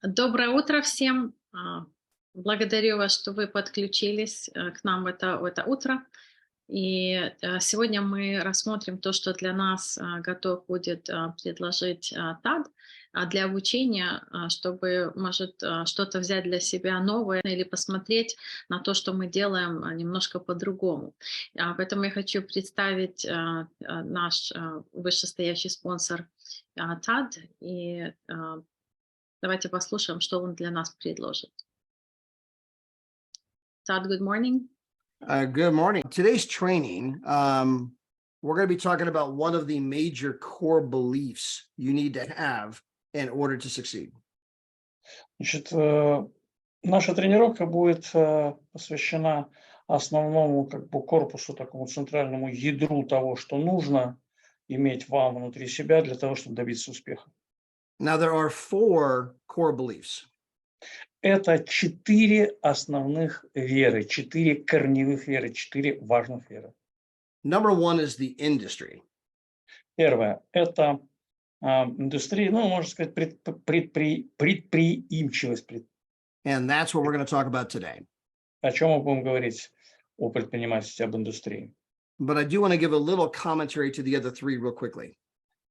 Доброе утро всем. Благодарю вас, что вы подключились к нам в это утро. И сегодня мы рассмотрим то, что для нас готов будет предложить Тад для обучения, чтобы, может, что-то взять для себя новое или посмотреть на то, что мы делаем немножко по-другому. Поэтому я хочу представить наш вышестоящий спонсор Тад. И давайте послушаем, что он для нас предложит. Todd, good morning. Good morning. Today's training, we're going to be talking about one of the major core beliefs you need to have in order to succeed. Значит, наша тренировка будет посвящена основному корпусу, такому центральному ядру того, что нужно иметь вам внутри себя для того, чтобы добиться успеха. Now, there are 4 core beliefs. Это 4 основных веры, 4 корневых веры, 4 важных веры. Number 1 is the industry. Первое – это индустрия, можно сказать, предприимчивость. And that's what we're going to talk about today. О чем мы будем говорить о предпринимательстве, об индустрии. But I do want to give a little commentary to the other 3 real quickly.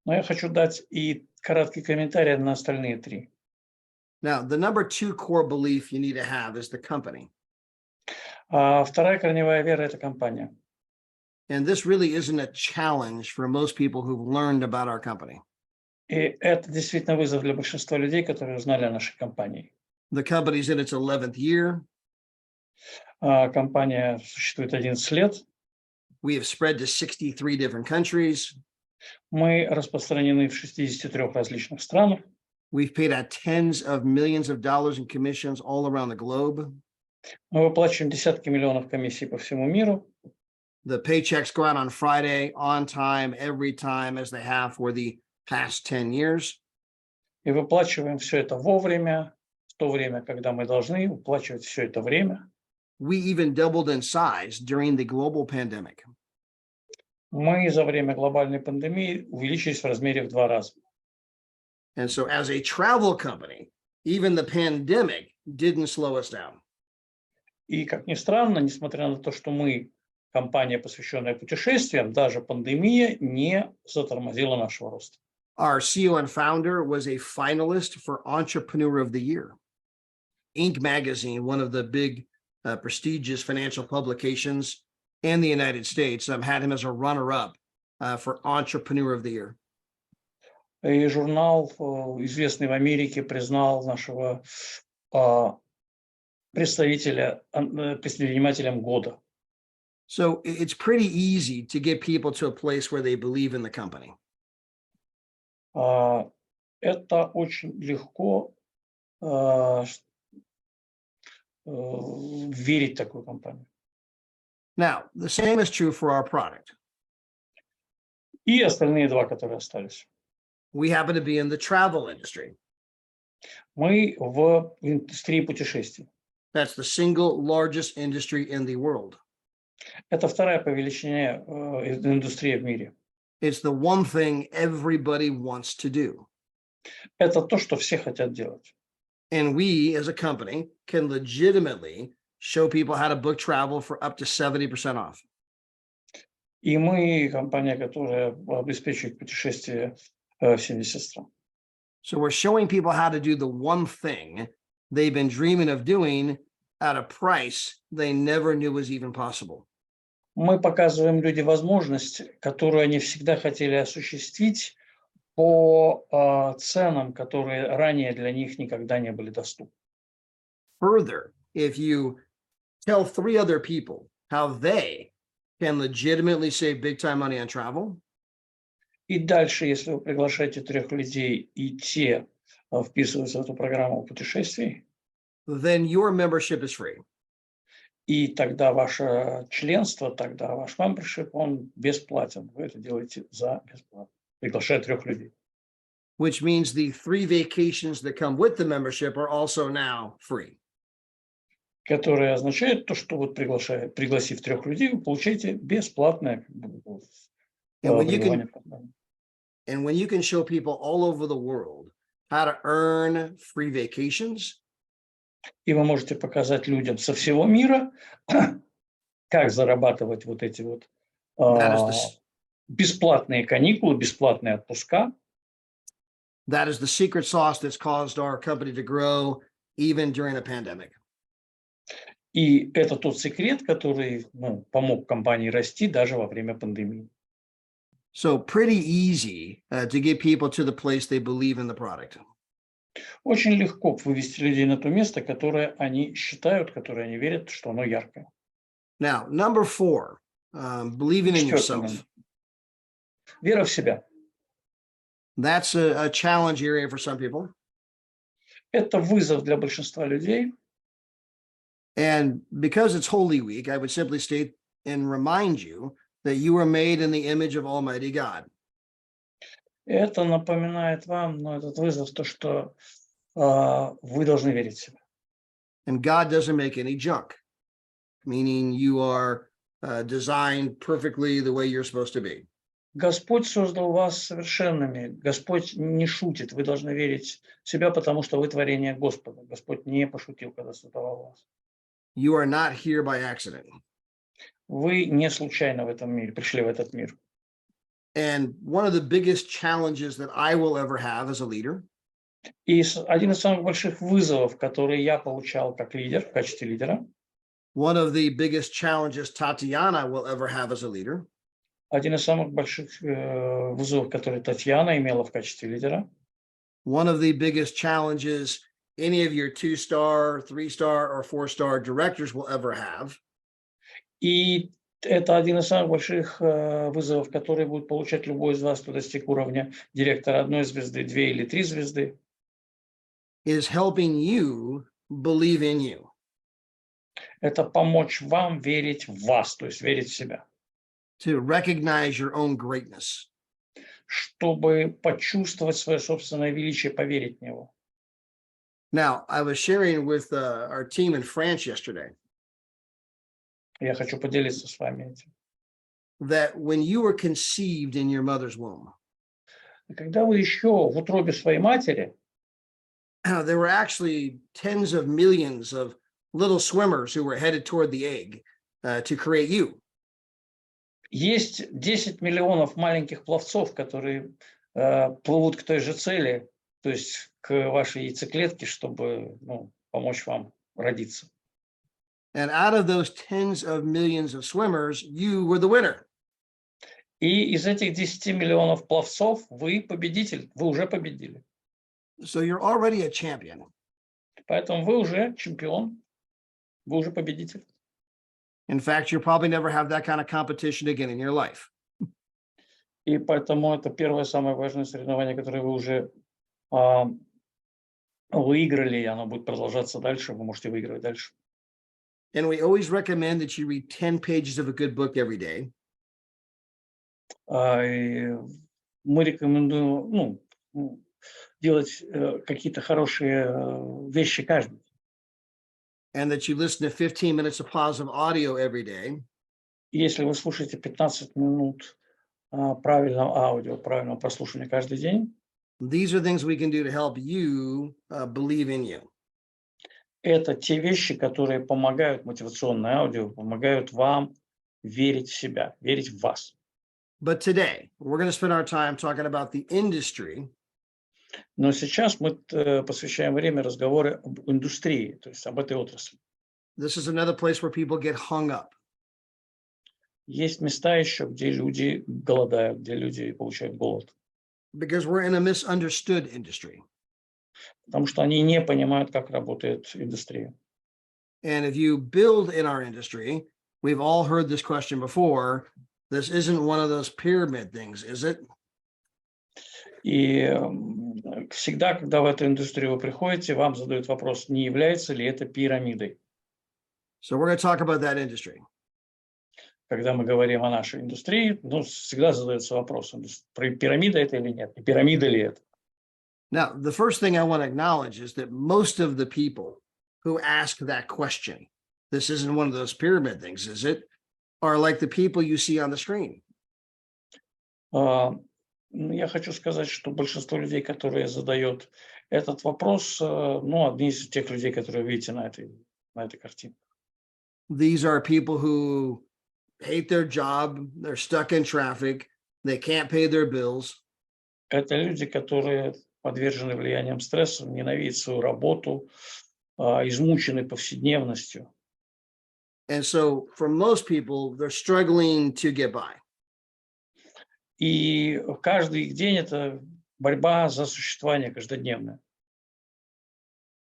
Но я хочу дать и краткий комментарий на остальные 3. Now, the number 2 core belief you need to have is the company. Вторая корневая вера – это компания. And this really isn't a challenge for most people who've learned about our company. И это действительно вызов для большинства людей, которые узнали о нашей компании. The company's in its 11th year. Компания существует 11 лет. We have spread to 63 different countries. Мы распространены в 63 различных странах. We've paid out tens of millions of dollars in commissions all around the globe. Мы выплачиваем десятки миллионов комиссий по всему миру. The paychecks go out on Friday, on time, every time, as they have for the past 10 years. И выплачиваем все это вовремя, в то время, когда мы должны выплачивать все это время. We even doubled in size during the global pandemic. Мы за время глобальной пандемии увеличились в размере в 2 раза. And so as a travel company, even the pandemic didn't slow us down. И, как ни странно, несмотря на то, что мы компания, посвященная путешествиям, даже пандемия не затормозила нашего роста. Our CEO and founder was a finalist for Entrepreneur of the Year. Inc. magazine, one of the big prestigious financial publications in the United States, had him as a runner-up for Entrepreneur of the Year. И журнал, известный в Америке, признал нашего предпринимателем года. So it's pretty easy to get people to a place where they believe in the company. Это очень легко верить в такую компанию. Now, the same is true for our product. И остальные 2, которые остались. We happen to be in the travel industry. Мы в индустрии путешествий. That's the single largest industry in the world. Это вторая по величине индустрия в мире. It's the one thing everybody wants to do. Это то, что все хотят делать. And we, as a company, can legitimately show people how to book travel for up to 70% off. И мы компания, которая обеспечивает путешествия в 70 стран. So we're showing people how to do the one thing they've been dreaming of doing at a price they never knew was even possible. Мы показываем людям возможность, которую они всегда хотели осуществить по ценам, которые ранее для них никогда не были доступны. Further, if you tell 3 other people how they can legitimately save big time money on travel. И дальше, если вы приглашаете 3 людей, и те вписываются в эту программу путешествий, then your membership is free. и тогда ваше членство, тогда ваш membership, он бесплатен. Вы это делаете за бесплатно, приглашая 3 людей. Which means the 3 vacations that come with the membership are also now free. Которое означает то, что вот пригласив 3 людей, вы получаете бесплатное And when you can show people all over the world how to earn free vacations, И вы можете показать людям со всего мира, как зарабатывать вот эти вот that is а, the бесплатные каникулы, бесплатные отпуска. that is the secret sauce that's caused our company to grow even during a pandemic. И это тот секрет, который помог компании расти даже во время пандемии. So pretty easy to get people to the place they believe in the product. Очень легко вывести людей на то место, которое они считают, которое они верят, что оно яркое. Now, number 4, believing in Четвертый yourself. момент. Вера в себя. That's a challenge area for some people. Это вызов для большинства людей. And because it's Holy Week, I would simply state and remind you that you were made in the image of Almighty God. Это напоминает вам, этот вызов, то, что вы должны верить в себя. And God doesn't make any junk, meaning you are designed perfectly the way you're supposed to be. Господь создал вас совершенными. Господь не шутит. Вы должны верить в себя, потому что вы творение Господа. Господь не пошутил, когда создавал вас. You are not here by accident. Вы не случайно в этом мире, пришли в этот мир. And one of the biggest challenges that I will ever have as a leader И один из самых больших вызовов, которые я получал как лидер, в качестве лидера, one of the biggest challenges Tatiana will ever have as a leader один из самых больших вызовов, которые Татьяна имела в качестве лидера, one of the biggest challenges any of your 2-star, 3-star, or 4-star directors will ever have и это один из самых больших вызовов, которые будет получать любой из вас, кто достиг уровня директора 1 звезды, 2 или 3 звезды, is helping you believe in you. это помочь вам верить в вас, то есть верить в себя, To recognize your own greatness. чтобы почувствовать свое собственное величие, поверить в него. Now, I was sharing with our team in France yesterday Я хочу поделиться с вами этим. that when you were conceived in your mother's womb, Когда вы еще в утробе своей матери, there were actually tens of millions of little swimmers who were headed toward the egg to create you. есть 10 миллионов маленьких пловцов, которые плывут к той же цели, то есть к вашей яйцеклетке, чтобы помочь вам родиться. And out of those tens of millions of swimmers, you were the winner. И из этих 10 миллионов пловцов вы победитель, вы уже победили. So you're already a champion. Поэтому вы уже чемпион, вы уже победитель. In fact, you'll probably never have that kind of competition again in your life. И поэтому это первое самое важное соревнование, которое вы уже выиграли, и оно будет продолжаться дальше, вы можете выигрывать дальше. And we always recommend that you read 10 pages of a good book every day. И мы рекомендуем делать какие-то хорошие вещи каждый день. And that you listen to 15 minutes of positive audio every day. Если вы слушаете 15 минут правильного аудио, правильного прослушивания каждый день, These are things we can do to help you believe in you. это те вещи, которые помогают, мотивационное аудио, помогают вам верить в себя, верить в вас. But today, we're going to spend our time talking about the industry. Но сейчас мы посвящаем время разговору об индустрии, то есть об этой отрасли. This is another place where people get hung up. Есть места еще, где люди голодают, где люди получают голод. Because we're in a misunderstood industry. Потому что они не понимают, как работает индустрия. And if you build in our industry, we've all heard this question before. This isn't one of those pyramid things, is it? И всегда, когда в эту индустрию вы приходите, вам задают вопрос, не является ли это пирамидой. So we're going to talk about that industry. Когда мы говорим о нашей индустрии, всегда задается вопрос, пирамида это или нет, и пирамида ли это. Now, the first thing I want to acknowledge is that most of the people who ask that question, this isn't one of those pyramid things, is it? Are like the people you see on the screen. Я хочу сказать, что большинство людей, которые задают этот вопрос, ну, одни из тех людей, которые видите на этой картине. These are people who hate their job, they're stuck in traffic, they can't pay their bills. Это люди, которые подвержены влияниям стресса, ненавидят свою работу, измучены повседневностью. And so for most people, they're struggling to get by. И каждый их день – это борьба за существование каждодневное.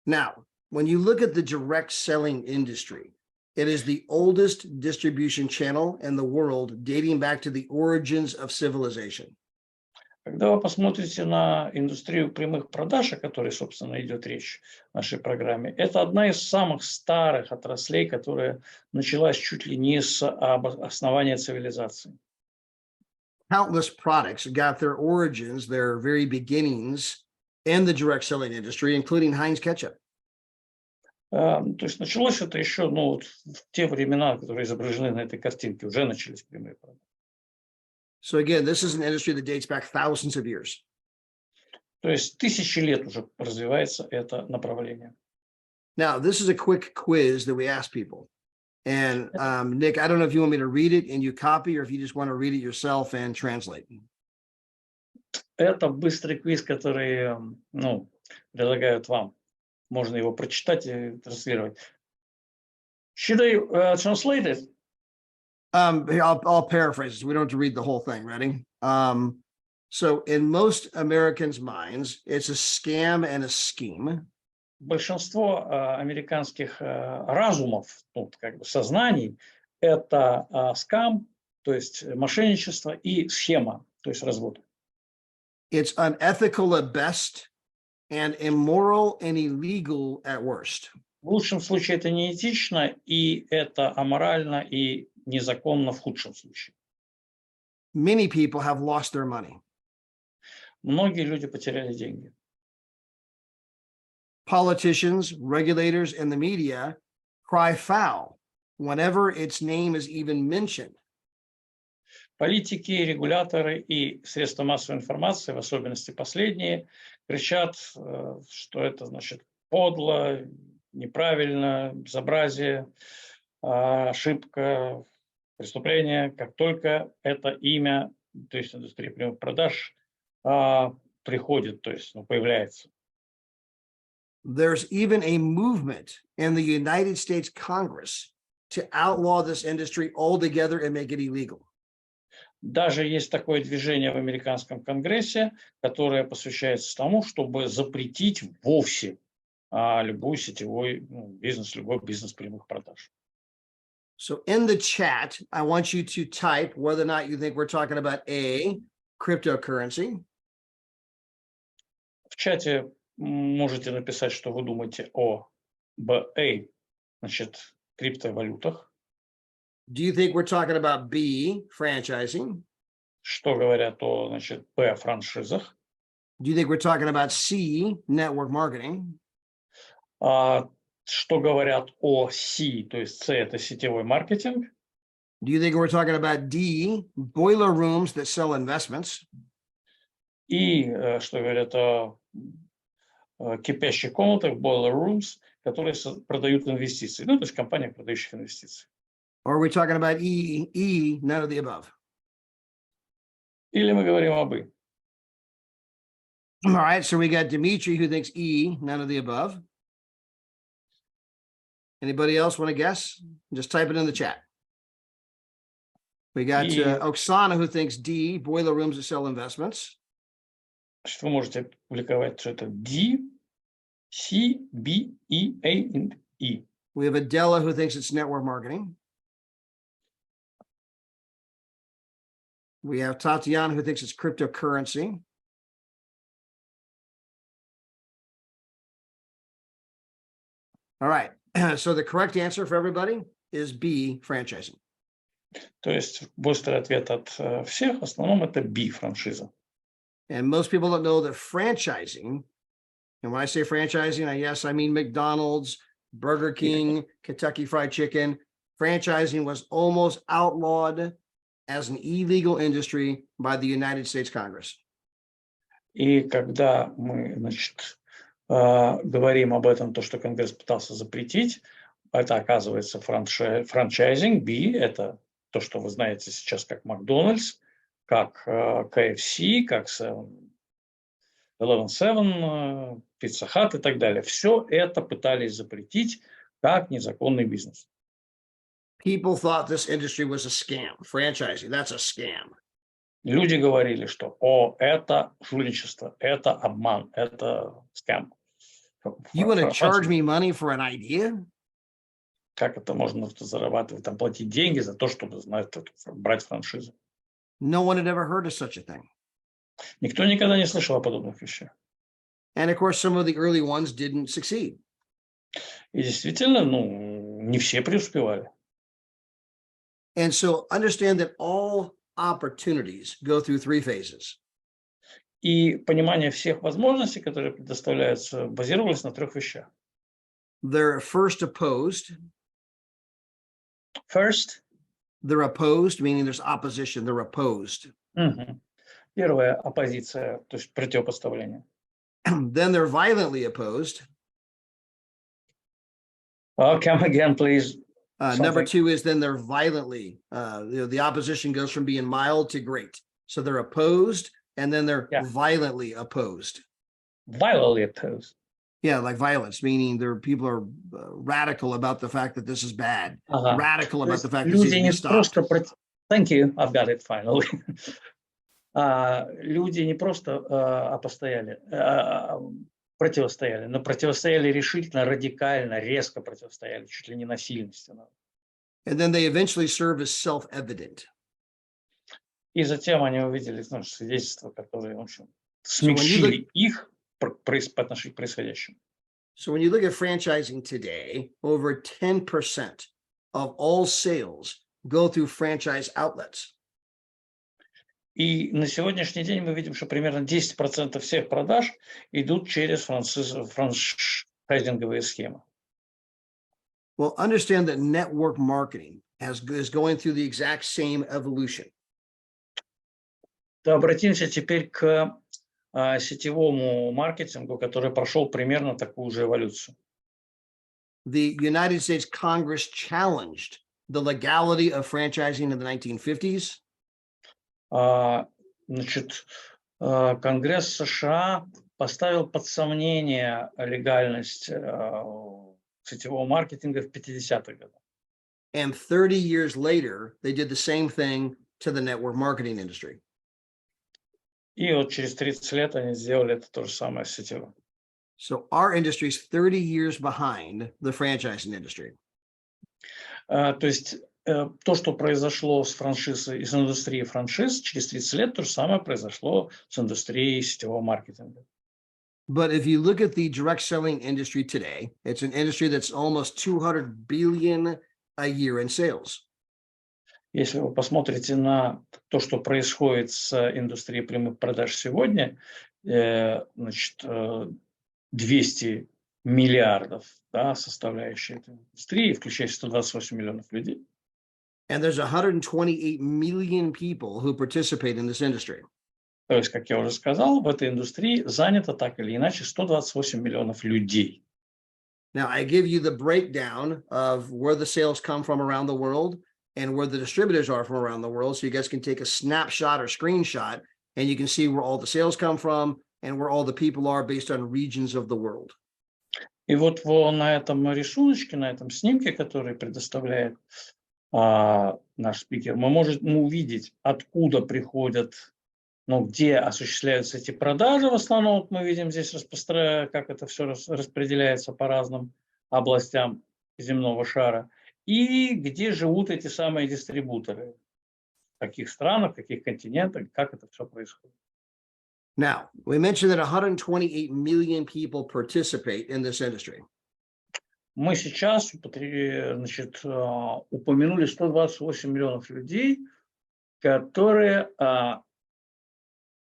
Now, when you look at the direct selling industry, it is the oldest distribution channel in the world, dating back to the origins of civilization. Когда вы посмотрите на индустрию прямых продаж, о которой, собственно, идет речь в нашей программе, это одна из самых старых отраслей, которая началась чуть ли не с основания цивилизации. Countless products got their origins, their very beginnings in the direct selling industry, including Heinz ketchup. То есть началось это еще, ну, вот в те времена, которые изображены на этой картинке, уже начались прямые продажи. So again, this is an industry that dates back thousands of years. То есть тысячи лет уже развивается это направление. Now, this is a quick quiz that we ask people. And Nick, I don't know if you want me to read it and you copy, or if you just want to read it yourself and translate. Это быстрый квиз, который, ну, предлагают вам. Можно его прочитать и транслировать. Should I translate it? I'll paraphrase this. We don't have to read the whole thing. Ready? So in most Americans' minds, it's a scam and a scheme. Большинство американских разумов, ну, как бы сознаний, это скам, то есть мошенничество, и схема, то есть развод. It's unethical at best and immoral and illegal at worst. В лучшем случае это неэтично, и это аморально, и незаконно в худшем случае. Many people have lost their money. Многие люди потеряли деньги. Politicians, regulators, and the media cry foul whenever its name is even mentioned. Политики, регуляторы и средства массовой информации, в особенности последние, кричат, что это значит подло, неправильно, безобразие, ошибка, преступление, как только это имя, то есть индустрия прямых продаж, приходит, то есть появляется. There's even a movement in the United States Congress to outlaw this industry altogether and make it illegal. Даже есть такое движение в американском Конгрессе, которое посвящается тому, чтобы запретить вовсе любой сетевой бизнес, любой бизнес прямых продаж. So in the chat, I want you to type whether or not you think we're talking about A, cryptocurrency. В чате можете написать, что вы думаете о BA, значит, криптовалютах. Do you think we're talking about B, franchising? Что говорят о, значит, P, франшизах. Do you think we're talking about C, network marketing? Что говорят о C, то есть C – это сетевой маркетинг. Do you think we're talking about D, boiler rooms that sell investments? И что говорят о кипящих комнатах, boiler rooms, которые продают инвестиции. Ну, то есть компаниях, продающих инвестиции. Or are we talking about E, none of the above? Или мы говорим об И. All right, so we got Dimitri who thinks E, none of the above. Anybody else want to guess? Just type it in the chat. We got Oksana who thinks D, boiler rooms that sell investments. Значит, вы можете публиковать, что это D, C, B, E, A, and E. We have Adela who thinks it's network marketing. We have Tatiana who thinks it's cryptocurrency. All right, so the correct answer for everybody is B, franchising. То есть быстрый ответ от всех, в основном это B, франшиза. And most people don't know that franchising, and when I say franchising, yes, I mean McDonald's, Burger King, Kentucky Fried Chicken. Franchising was almost outlawed as an illegal industry by the United States Congress. И когда мы, значит, говорим об этом, то, что Конгресс пытался запретить, это оказывается франчайзинг. B – это то, что вы знаете сейчас как Макдональдс, как KFC, как 11-7, Pizza Hut и так далее. Все это пытались запретить как незаконный бизнес. People thought this industry was a scam. Franchising, that's a scam. Люди говорили, что это жульничество, это обман, это скам. You want to charge me money for an idea? Как это можно зарабатывать, там, платить деньги за то, чтобы брать франшизу? No one had ever heard of such a thing. Никто никогда не слышал о подобных вещах. And of course, some of the early ones didn't succeed. И действительно, не все преуспевали. And so understand that all opportunities go through three phases. И понимание всех возможностей, которые предоставляются, базировалось на трех вещах. They're first opposed. First. They're opposed, meaning there's opposition. They're opposed. Первая оппозиция, то есть противопоставление. Then they're violently opposed. Come again, please. Number two is then they're violently, the opposition goes from being mild to great. So they're opposed and then they're violently opposed. Violently opposed. Yeah, like violence, meaning people are radical about the fact that this is bad. Radical about the fact that this needs to stop. Thank you, I've got it finally. Люди не просто противостояли, но противостояли решительно, радикально, резко противостояли, чуть ли не насильственно. And then they eventually serve as self-evident. И затем они увидели свидетельства, которые, в общем, смягчили их по отношению к происходящему. So when you look at franchising today, over 10% of all sales go through franchise outlets. И на сегодняшний день мы видим, что примерно 10% всех продаж идут через франчайзинговые схемы. Well, understand that network marketing is going through the exact same evolution. Да, обратимся теперь к сетевому маркетингу, который прошел примерно такую же эволюцию. The United States Congress challenged the legality of franchising in the 1950s. Конгресс США поставил под сомнение легальность сетевого маркетинга в 50-х годах. And 30 years later, they did the same thing to the network marketing industry. И вот через 30 лет они сделали это то же самое с сетевым. So our industry is 30 years behind the franchising industry. То есть то, что произошло с индустрией франшиз, через 30 лет то же самое произошло с индустрией сетевого маркетинга. But if you look at the direct selling industry today, it's an industry that's almost 200 billion a year in sales. Если вы посмотрите на то, что происходит с индустрией прямых продаж сегодня, 200 миллиардов, да, составляющая этой индустрии, включая 128 миллионов людей. And there's 128 million people who participate in this industry. То есть, как я уже сказал, в этой индустрии занято так или иначе 128 миллионов людей. Now, I give you the breakdown of where the sales come from around the world and where the distributors are from around the world, so you guys can take a snapshot or screenshot, and you can see where all the sales come from and where all the people are based on regions of the world. И вот на этом рисуночке, на этом снимке, который предоставляет наш спикер, мы можем увидеть, откуда приходят, где осуществляются эти продажи. В основном мы видим здесь, как это все распределяется по разным областям земного шара. И где живут эти самые дистрибуторы. В каких странах, в каких континентах, как это все происходит. Now, we mentioned that 128 million people participate in this industry. Мы сейчас упомянули 128 миллионов людей, которые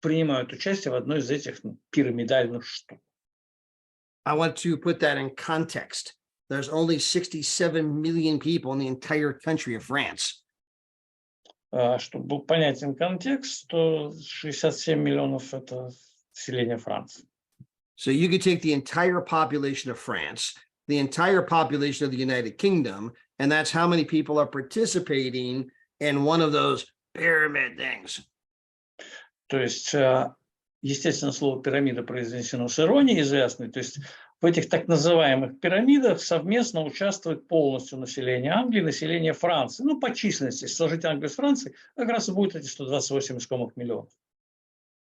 принимают участие в одной из этих пирамидальных штук. I want to put that in context. There's only 67 million people in the entire country of France. Чтобы был понятен контекст, то 67 миллионов – это население Франции. So you could take the entire population of France, the entire population of the United Kingdom, and that's how many people are participating in one of those pyramid things. То есть, естественно, слово «пирамида» произнесено с иронией известной. То есть в этих так называемых пирамидах совместно участвует полностью население Англии, население Франции. Ну, по численности, если сложить Англию с Францией, как раз и будет эти 128 искомых миллионов.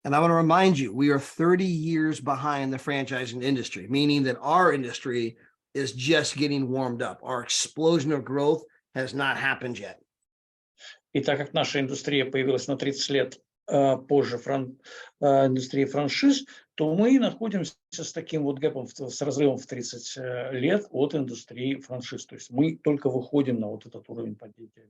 And I want to remind you, we are 30 years behind the franchising industry, meaning that our industry is just getting warmed up. Our explosion of growth has not happened yet. И так как наша индустрия появилась на 30 лет позже индустрии франшиз, то мы находимся с таким вот гэпом, с разрывом в 30 лет от индустрии франшиз. То есть мы только выходим на вот этот уровень поднятия.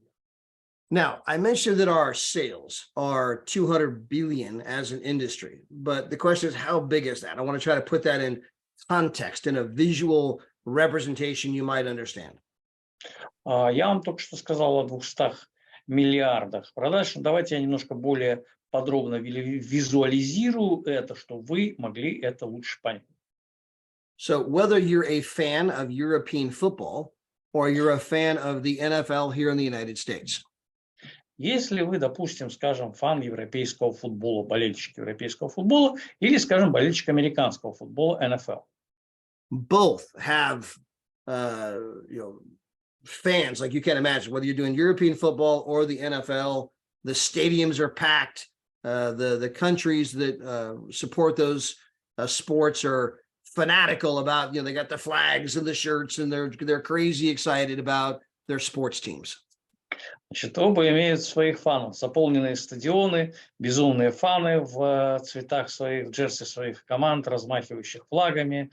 Now, I mentioned that our sales are 200 billion as an industry, but the question is, how big is that? I want to try to put that in context, in a visual representation you might understand. Я вам только что сказал о 200 миллиардах продаж. Давайте я немножко более подробно визуализирую это, чтобы вы могли это лучше понять. So whether you're a fan of European football or you're a fan of the NFL here in the United States, если вы, допустим, скажем, фан европейского футбола, болельщик европейского футбола, или, скажем, болельщик американского футбола, NFL. Both have, fans like you can't imagine, whether you're doing European football or the NFL, the stadiums are packed. The countries that support those sports are fanatical about, they got the flags and the shirts, and they're crazy excited about their sports teams. Значит, оба имеют своих фанов. Заполненные стадионы, безумные фаны в цветах своих, в джерси своих команд, размахивающих флагами,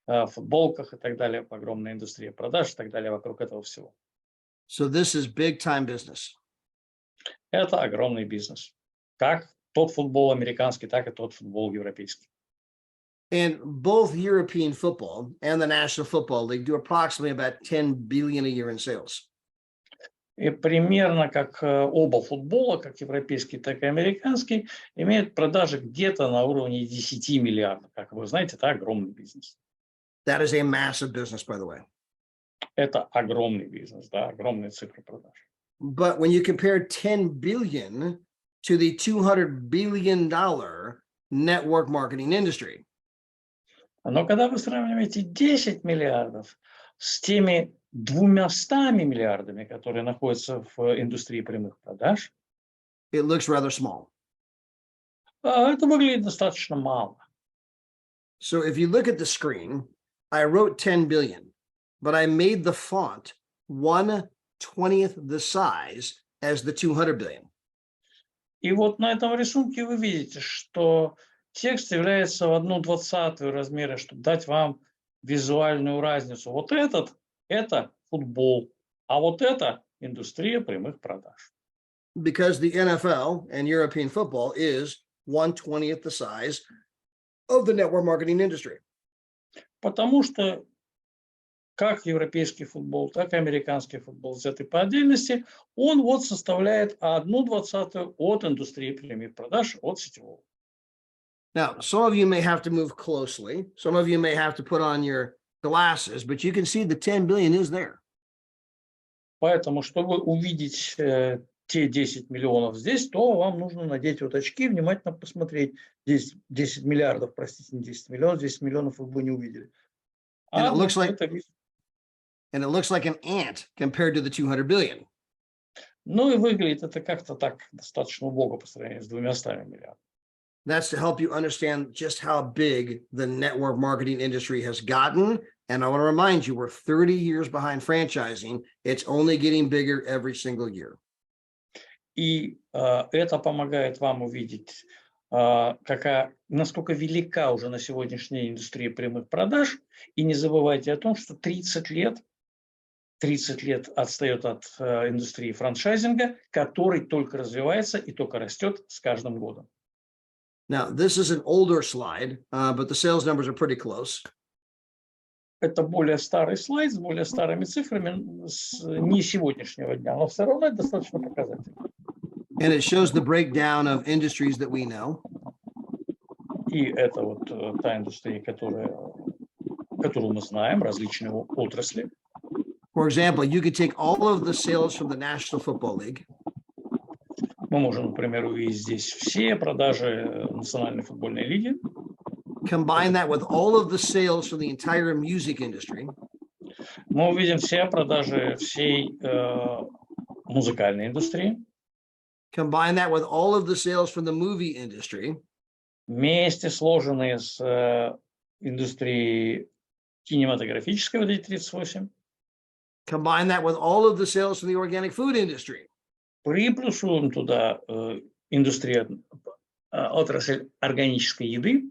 футболках и так далее. Огромная индустрия продаж и так далее вокруг этого всего. So this is big time business. Это огромный бизнес. Как тот футбол американский, так и тот футбол европейский. And both European football and the National Football League do approximately about 10 billion a year in sales. И примерно как оба футбола, как европейский, так и американский, имеют продажи где-то на уровне 10 миллиардов. Как вы знаете, это огромный бизнес. That is a massive business, by the way. Это огромный бизнес, да, огромные цифры продаж. But when you compare 10 billion to the $200 billion network marketing industry, Но когда вы сравниваете 10 миллиардов с теми 200 миллиардами, которые находятся в индустрии прямых продаж, it looks rather small. это выглядит достаточно мало. So if you look at the screen, I wrote 10 billion, but I made the font 1/20th the size as the 200 billion. И вот на этом рисунке вы видите, что текст является в 1/20 размера, чтобы дать вам визуальную разницу. Вот это футбол, а вот это индустрия прямых продаж. Because the NFL and European football is 1/20th the size of the network marketing industry. Потому что как европейский футбол, так и американский футбол, взятый по отдельности, он вот составляет 1/20 от индустрии прямых продаж, от сетевого. Now, some of you may have to move closely. Some of you may have to put on your glasses, but you can see the 10 billion is there. Поэтому, чтобы увидеть те 10 миллионов здесь, то вам нужно надеть вот очки, внимательно посмотреть. 10 миллиардов, простите, не 10 миллионов, 10 миллионов вы бы не увидели. And it looks like an ant compared to the 200 billion. Ну и выглядит это как-то так достаточно убого по сравнению с 200 миллиардами. That's to help you understand just how big the network marketing industry has gotten. And I want to remind you, we're 30 years behind franchising. It's only getting bigger every single year. И это помогает вам увидеть, насколько велика уже на сегодняшний день индустрия прямых продаж. И не забывайте о том, что 30 лет отстает от индустрии франчайзинга, который только развивается и только растет с каждым годом. Now, this is an older slide, but the sales numbers are pretty close. Это более старый слайд с более старыми цифрами, не сегодняшнего дня, но все равно это достаточно показательно. And it shows the breakdown of industries that we know. И это вот та индустрия, которую мы знаем, различные отрасли. For example, you could take all of the sales from the National Football League, Мы можем, например, увидеть здесь все продажи Национальной футбольной лиги, combine that with all of the sales from the entire music industry, мы увидим все продажи всей музыкальной индустрии, combine that with all of the sales from the movie industry, вместе сложенные с индустрией кинематографической, вот эти 38, combine that with all of the sales from the organic food industry, приплюсуем туда индустрию, отрасль органической еды,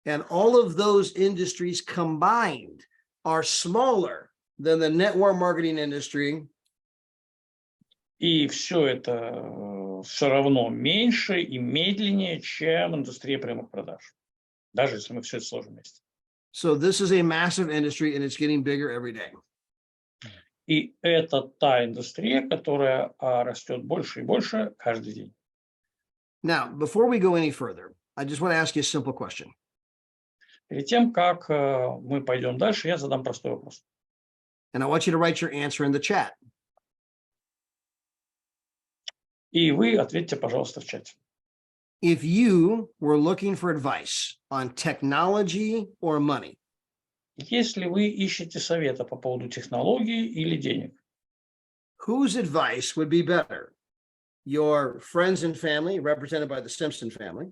and all of those industries combined are smaller than the network marketing industry, и все это все равно меньше и медленнее, чем индустрия прямых продаж, даже если мы все это сложим вместе. so this is a massive industry and it's getting bigger every day. И это та индустрия, которая растет больше и больше каждый день. Now, before we go any further, I just want to ask you a simple question. Перед тем, как мы пойдем дальше, я задам простой вопрос. And I want you to write your answer in the chat. И вы ответьте, пожалуйста, в чате. If you were looking for advice on technology or money, Если вы ищете совета по поводу технологий или денег, whose advice would be better? Your friends and family, represented by the Simpson family,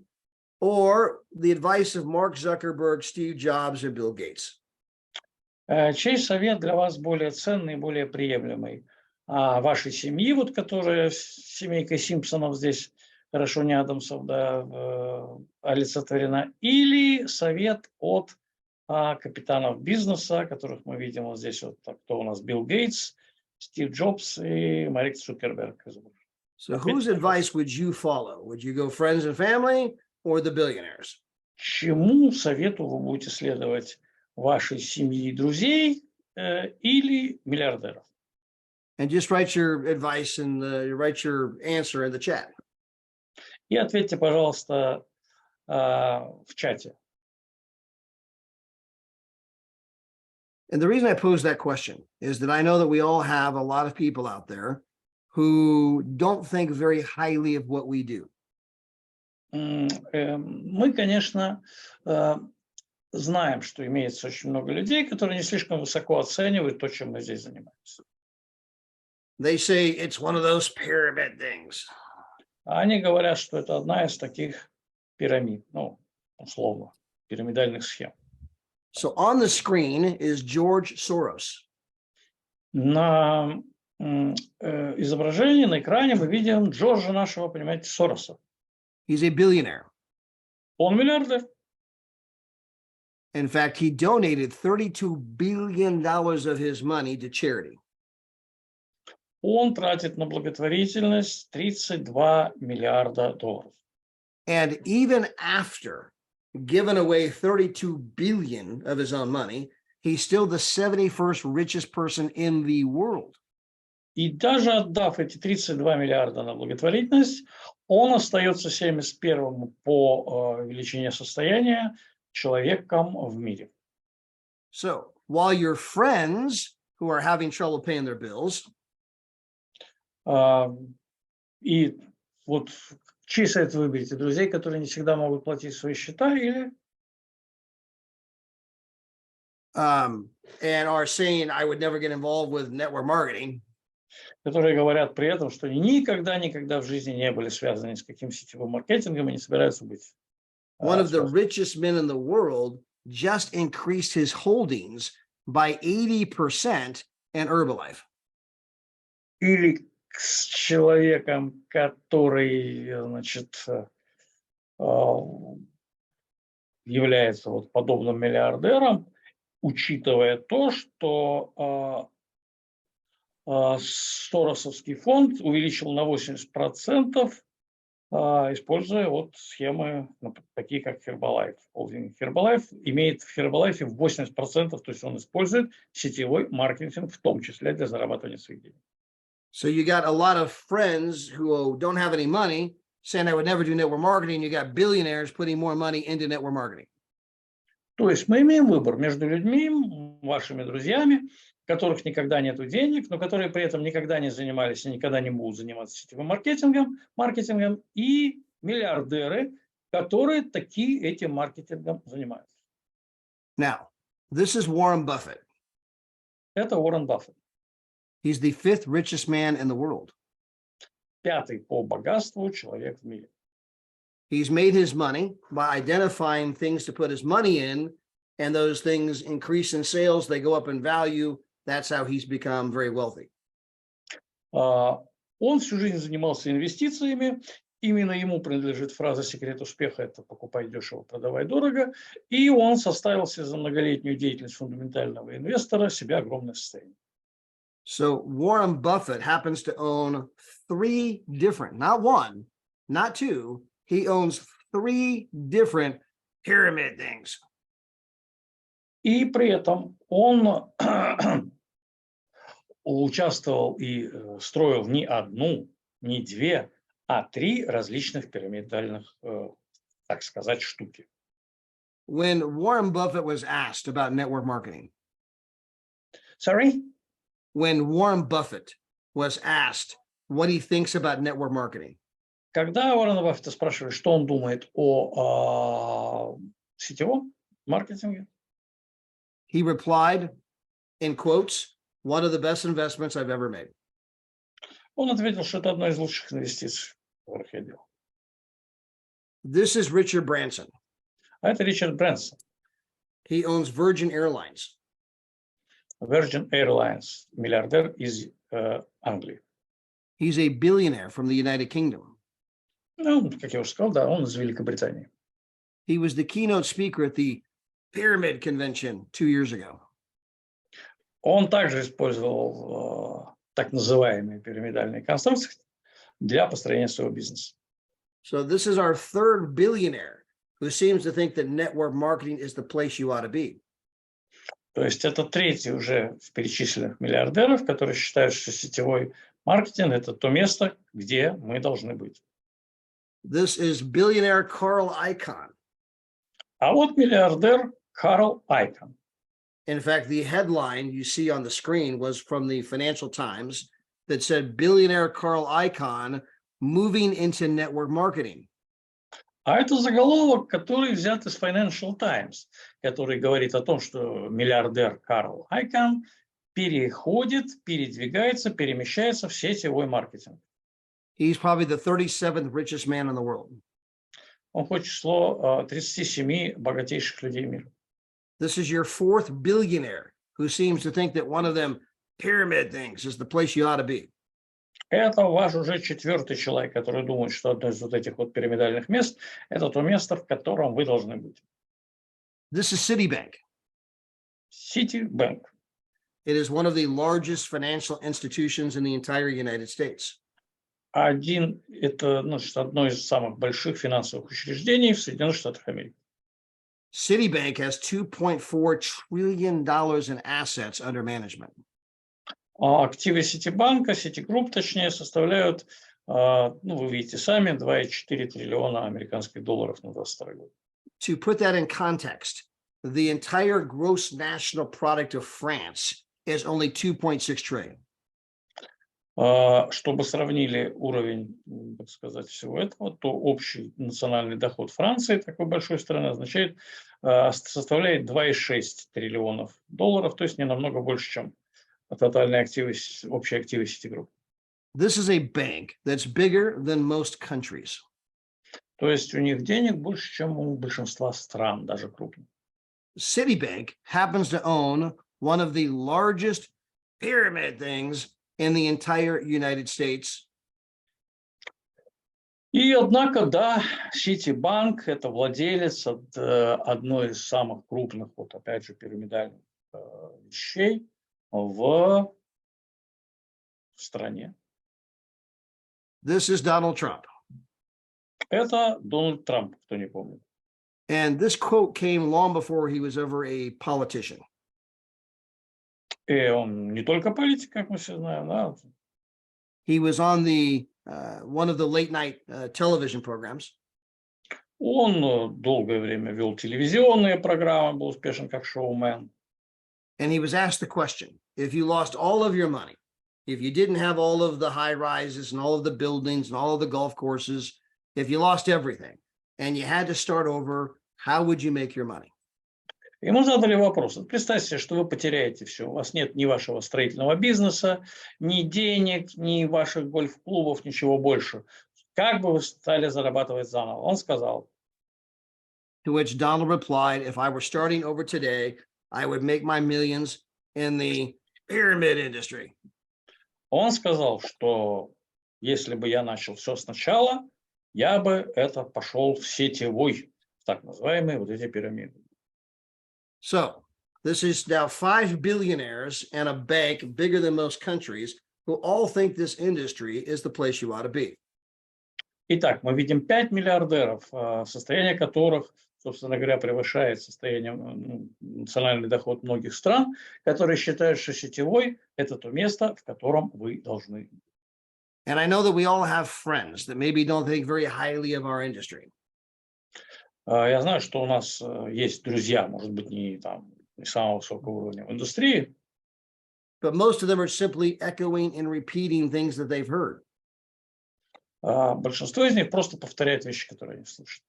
or the advice of Mark Zuckerberg, Steve Jobs, or Bill Gates? чей совет для вас более ценный и более приемлемый? Вашей семьи, вот которая с семейкой Симпсонов здесь, хорошо не Адамсов, да, олицетворена, или совет от капитанов бизнеса, которых мы видим вот здесь, вот кто у нас, Билл Гейтс, Стив Джобс и Марк Цукерберг. So whose advice would you follow? Would you go friends and family or the billionaires? Чему совету вы будете следовать? Вашей семьи и друзей или миллиардеров? And just write your advice and write your answer in the chat. И ответьте, пожалуйста, в чате. And the reason I pose that question is that I know that we all have a lot of people out there who don't think very highly of what we do. Мы, конечно, знаем, что имеется очень много людей, которые не слишком высоко оценивают то, чем мы здесь занимаемся. They say it's one of those pyramid things. Они говорят, что это одна из таких пирамид, ну, условно, пирамидальных схем. So on the screen is George Soros. На изображении, на экране мы видим Джорджа нашего, понимаете, Сороса. He's a billionaire. Он миллиардер. In fact, he donated $32 billion of his money to charity. Он тратит на благотворительность 32 миллиарда долларов. And even after giving away 32 billion of his own money, he's still the 71st richest person in the world. И даже отдав эти 32 миллиарда на благотворительность, он остается 71-м по величине состояния человеком в мире. So while your friends who are having trouble paying their bills, и вот чей совет вы выберете? Друзей, которые не всегда могут платить свои счета, или and are saying, I would never get involved with network marketing, которые говорят при этом, что они никогда в жизни не были связаны с каким сетевым маркетингом и не собираются быть. one of the richest men in the world just increased his holdings by 80% in Herbalife. Или с человеком, который, значит, является вот подобным миллиардером, учитывая то, что Соросовский фонд увеличил на 80%, используя вот схемы такие, как Herbalife. Herbalife имеет в Herbalife 80%, то есть он использует сетевой маркетинг, в том числе для зарабатывания своих денег. So you got a lot of friends who don't have any money, saying I would never do network marketing. You got billionaires putting more money into network marketing. То есть мы имеем выбор между людьми, вашими друзьями, у которых никогда нет денег, но которые при этом никогда не занимались и никогда не будут заниматься сетевым маркетингом, и миллиардеры, которые таки этим маркетингом занимаются. Now, this is Warren Buffett. Это Уоррен Баффет. He's the 5th richest man in the world. 5-й по богатству человек в мире. He's made his money by identifying things to put his money in, and those things increase in sales, they go up in value. That's how he's become very wealthy. Он всю жизнь занимался инвестициями. Именно ему принадлежит фраза «секрет успеха» – это «покупай дешево, продавай дорого». И он составил себе за многолетнюю деятельность фундаментального инвестора себе огромное состояние. So Warren Buffett happens to own 3 different, not 1, not 2. He owns 3 different pyramid things. И при этом он участвовал и строил не одну, не 2, а 3 различных пирамидальных, так сказать, штуки. When Warren Buffett was asked about network marketing, Sorry? when Warren Buffett was asked what he thinks about network marketing, Когда Уоррена Баффета спрашивали, что он думает о сетевом маркетинге, he replied, in quotes, one of the best investments I've ever made. он ответил, что это одна из лучших инвестиций, которых я делал. This is Richard Branson. А это Ричард Брэнсон, He owns Virgin Airlines. Virgin Airlines, миллиардер из Англии. He's a billionaire from the United Kingdom. Ну, как я уже сказал, да, он из Великобритании. He was the keynote speaker at the Pyramid Convention 2 years ago. Он также использовал так называемые пирамидальные конструкции для построения своего бизнеса. So this is our 3rd billionaire who seems to think that network marketing is the place you ought to be. То есть это 3-й уже в перечисленных миллиардеров, которые считают, что сетевой маркетинг – это то место, где мы должны быть. This is billionaire Carl Icahn. А вот миллиардер Карл Айкон. In fact, the headline you see on the screen was from the Financial Times that said billionaire Carl Icahn moving into network marketing. А это заголовок, который взят из Financial Times, который говорит о том, что миллиардер Карл Айкон передвигается, перемещается в сетевой маркетинг. He's probably the 37th richest man in the world. Он входит в число 37 богатейших людей мира. This is your 4th billionaire who seems to think that one of them pyramid things is the place you ought to be. Это ваш уже 4-й человек, который думает, что одно из вот этих вот пирамидальных мест – это то место, в котором вы должны быть. This is Citibank. Citibank. It is one of the largest financial institutions in the entire United States. Это, значит, одно из самых больших финансовых учреждений в Соединенных Штатах Америки. Citibank has $2.4 trillion in assets under management. А активы Ситибанка, Ситигрупп, точнее, составляют, ну, вы видите сами, 2,4 триллиона американских долларов на 2022 год. To put that in context, the entire gross national product of France is only 2.6 trillion. Чтобы сравнили уровень, так сказать, всего этого, то общий национальный доход Франции, такой большой страны, составляет 2,6 триллионов долларов, то есть не намного больше, чем тотальные активы, общие активы Citigroup. This is a bank that's bigger than most countries. То есть у них денег больше, чем у большинства стран, даже крупных. Citibank happens to own one of the largest pyramid things in the entire United States. И однако, да, Ситибанк – это владелец одной из самых крупных, вот опять же, пирамидальных вещей в стране. This is Donald Trump. Это Дональд Трамп, кто не помнит. And this quote came long before he was ever a politician. И он не только политик, как мы все знаем, да. He was on the one of the late night television programs. Он долгое время вел телевизионные программы, был успешен как шоумен. And he was asked the question, if you lost all of your money, if you didn't have all of the high rises and all of the buildings and all of the golf courses, if you lost everything and you had to start over, how would you make your money? Ему задали вопрос. Представьте себе, что вы потеряете все. У вас нет ни вашего строительного бизнеса, ни денег, ни ваших гольф-клубов, ничего больше. Как бы вы стали зарабатывать заново? Он сказал. To which Donald replied, if I were starting over today, I would make my millions in the pyramid industry. Он сказал, что если бы я начал все сначала, я бы пошел в сетевой, так называемые вот эти пирамиды. So this is now 5 billionaires and a bank bigger than most countries who all think this industry is the place you ought to be. Итак, мы видим 5 миллиардеров, состояние которых, собственно говоря, превышает национальный доход многих стран, которые считают, что сетевой – это то место, в котором вы должны быть. And I know that we all have friends that maybe don't think very highly of our industry. Я знаю, что у нас есть друзья, может быть, не самого высокого уровня в индустрии. But most of them are simply echoing and repeating things that they've heard. Большинство из них просто повторяют вещи, которые они слышат.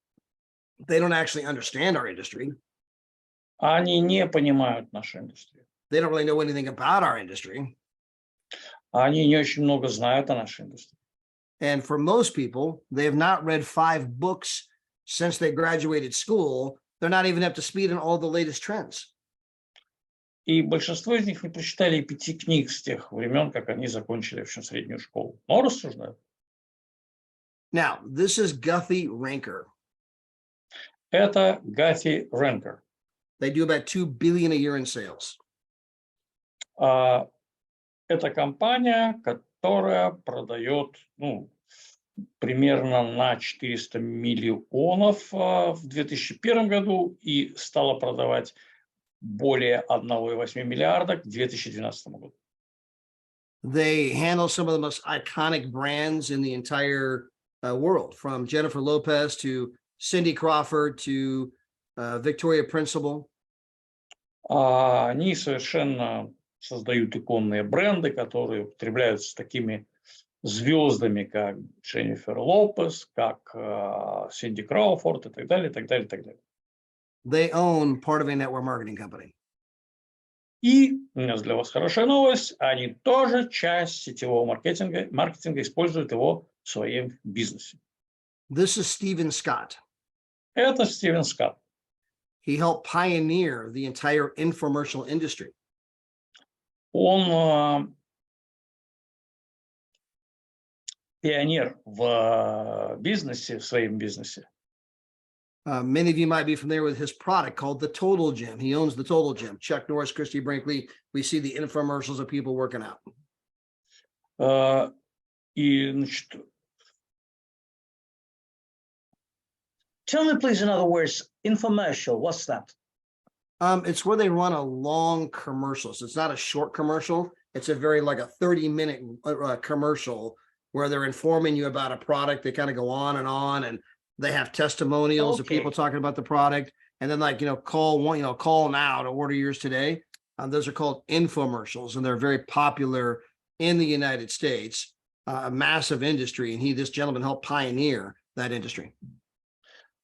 They don't actually understand our industry. Они не понимают нашу индустрию. They don't really know anything about our industry. Они не очень много знают о нашей индустрии. And for most people, they have not read 5 books since they graduated school. They're not even up to speed on all the latest trends. И большинство из них не прочитали и 5 книг с тех времен, как они закончили, в общем, среднюю школу. Но рассуждают. Now, this is Guthrie Ranker. Это Гафи Ренкер. They do about $2 billion a year in sales. Это компания, которая продает примерно на 400 миллионов в 2001 году и стала продавать более 1,8 миллиарда к 2012 году. They handle some of the most iconic brands in the entire world, from Jennifer Lopez to Cindy Crawford to Victoria Principal. Они совершенно создают иконные бренды, которые употребляются такими звездами, как Дженнифер Лопес, как Синди Крауфорд и так далее, и так далее, и так далее. They own part of a network marketing company. И у меня для вас хорошая новость, они тоже часть сетевого маркетинга используют его в своем бизнесе. This is Stephen Scott. Это Стивен Скотт. He helped pioneer the entire infomercial industry. Он пионер в бизнесе, в своем бизнесе. Many of you might be familiar with his product called the Total Gym. He owns the Total Gym. Chuck Norris, Christy Brinkley. We see the infomercials of people working out. И, значит, Tell me, please, in other words, infomercial, what's that? It's where they run a long commercial. So it's not a short commercial. It's a very like a 30-minute commercial where they're informing you about a product. They kind of go on, and they have testimonials of people talking about the product. And then call now to order yours today. Those are called infomercials, and they're very popular in the United States, a massive industry. And this gentleman helped pioneer that industry.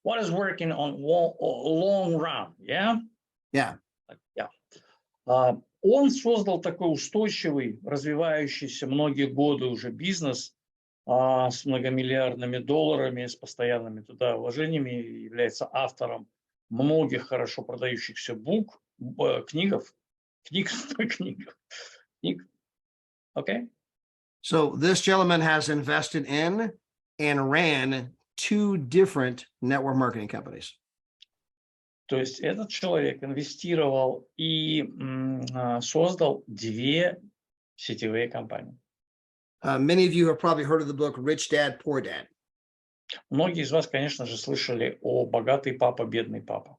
What is working on long run, yeah? Yeah. Yeah. Он создал такой устойчивый, развивающийся многие годы уже бизнес с многомиллиардными долларами, с постоянными туда вложениями, является автором многих хорошо продающихся книг. Okay? So this gentleman has invested in and ran 2 different network marketing companies. То есть этот человек инвестировал и создал 2 сетевые компании. Many of you have probably heard of the book Rich Dad, Poor Dad. Многие из вас, конечно же, слышали о «Богатый папа, бедный папа».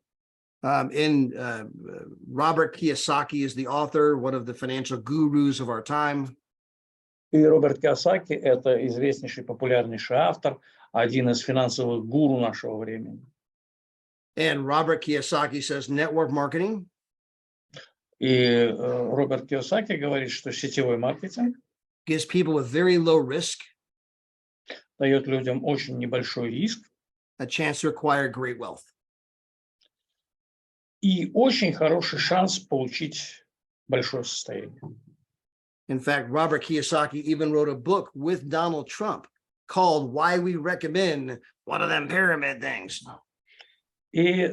Robert Kiyosaki is the author, one of the financial gurus of our time. И Роберт Кийосаки – это известнейший, популярнейший автор, один из финансовых гуру нашего времени. And Robert Kiyosaki says network marketing И Роберт Кийосаки говорит, что сетевой маркетинг gives people with very low risk дает людям очень небольшой риск a chance to acquire great wealth. и очень хороший шанс получить большое состояние. In fact, Robert Kiyosaki even wrote a book with Donald Trump called Why We Recommend One of Them Pyramid Things. И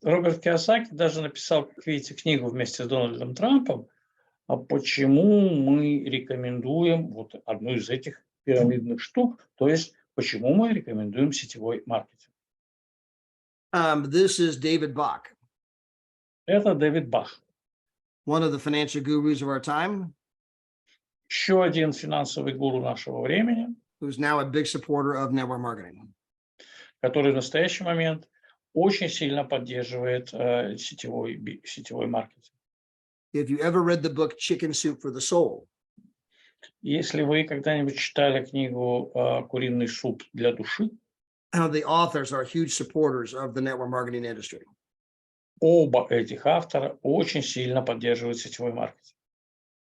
Роберт Кийосаки даже написал, как видите, книгу вместе с Дональдом Трампом, а почему мы рекомендуем вот одну из этих пирамидных штук, то есть почему мы рекомендуем сетевой маркетинг. This is David Bach, Это Дэвид Бах, one of the financial gurus of our time, еще один финансовый гуру нашего времени, who's now a big supporter of network marketing. который в настоящий момент очень сильно поддерживает сетевой маркетинг. If you ever read the book Chicken Soup for the Soul, Если вы когда-нибудь читали книгу «Куриный суп для души», the authors are huge supporters of the network marketing industry. оба этих автора очень сильно поддерживают сетевой маркетинг.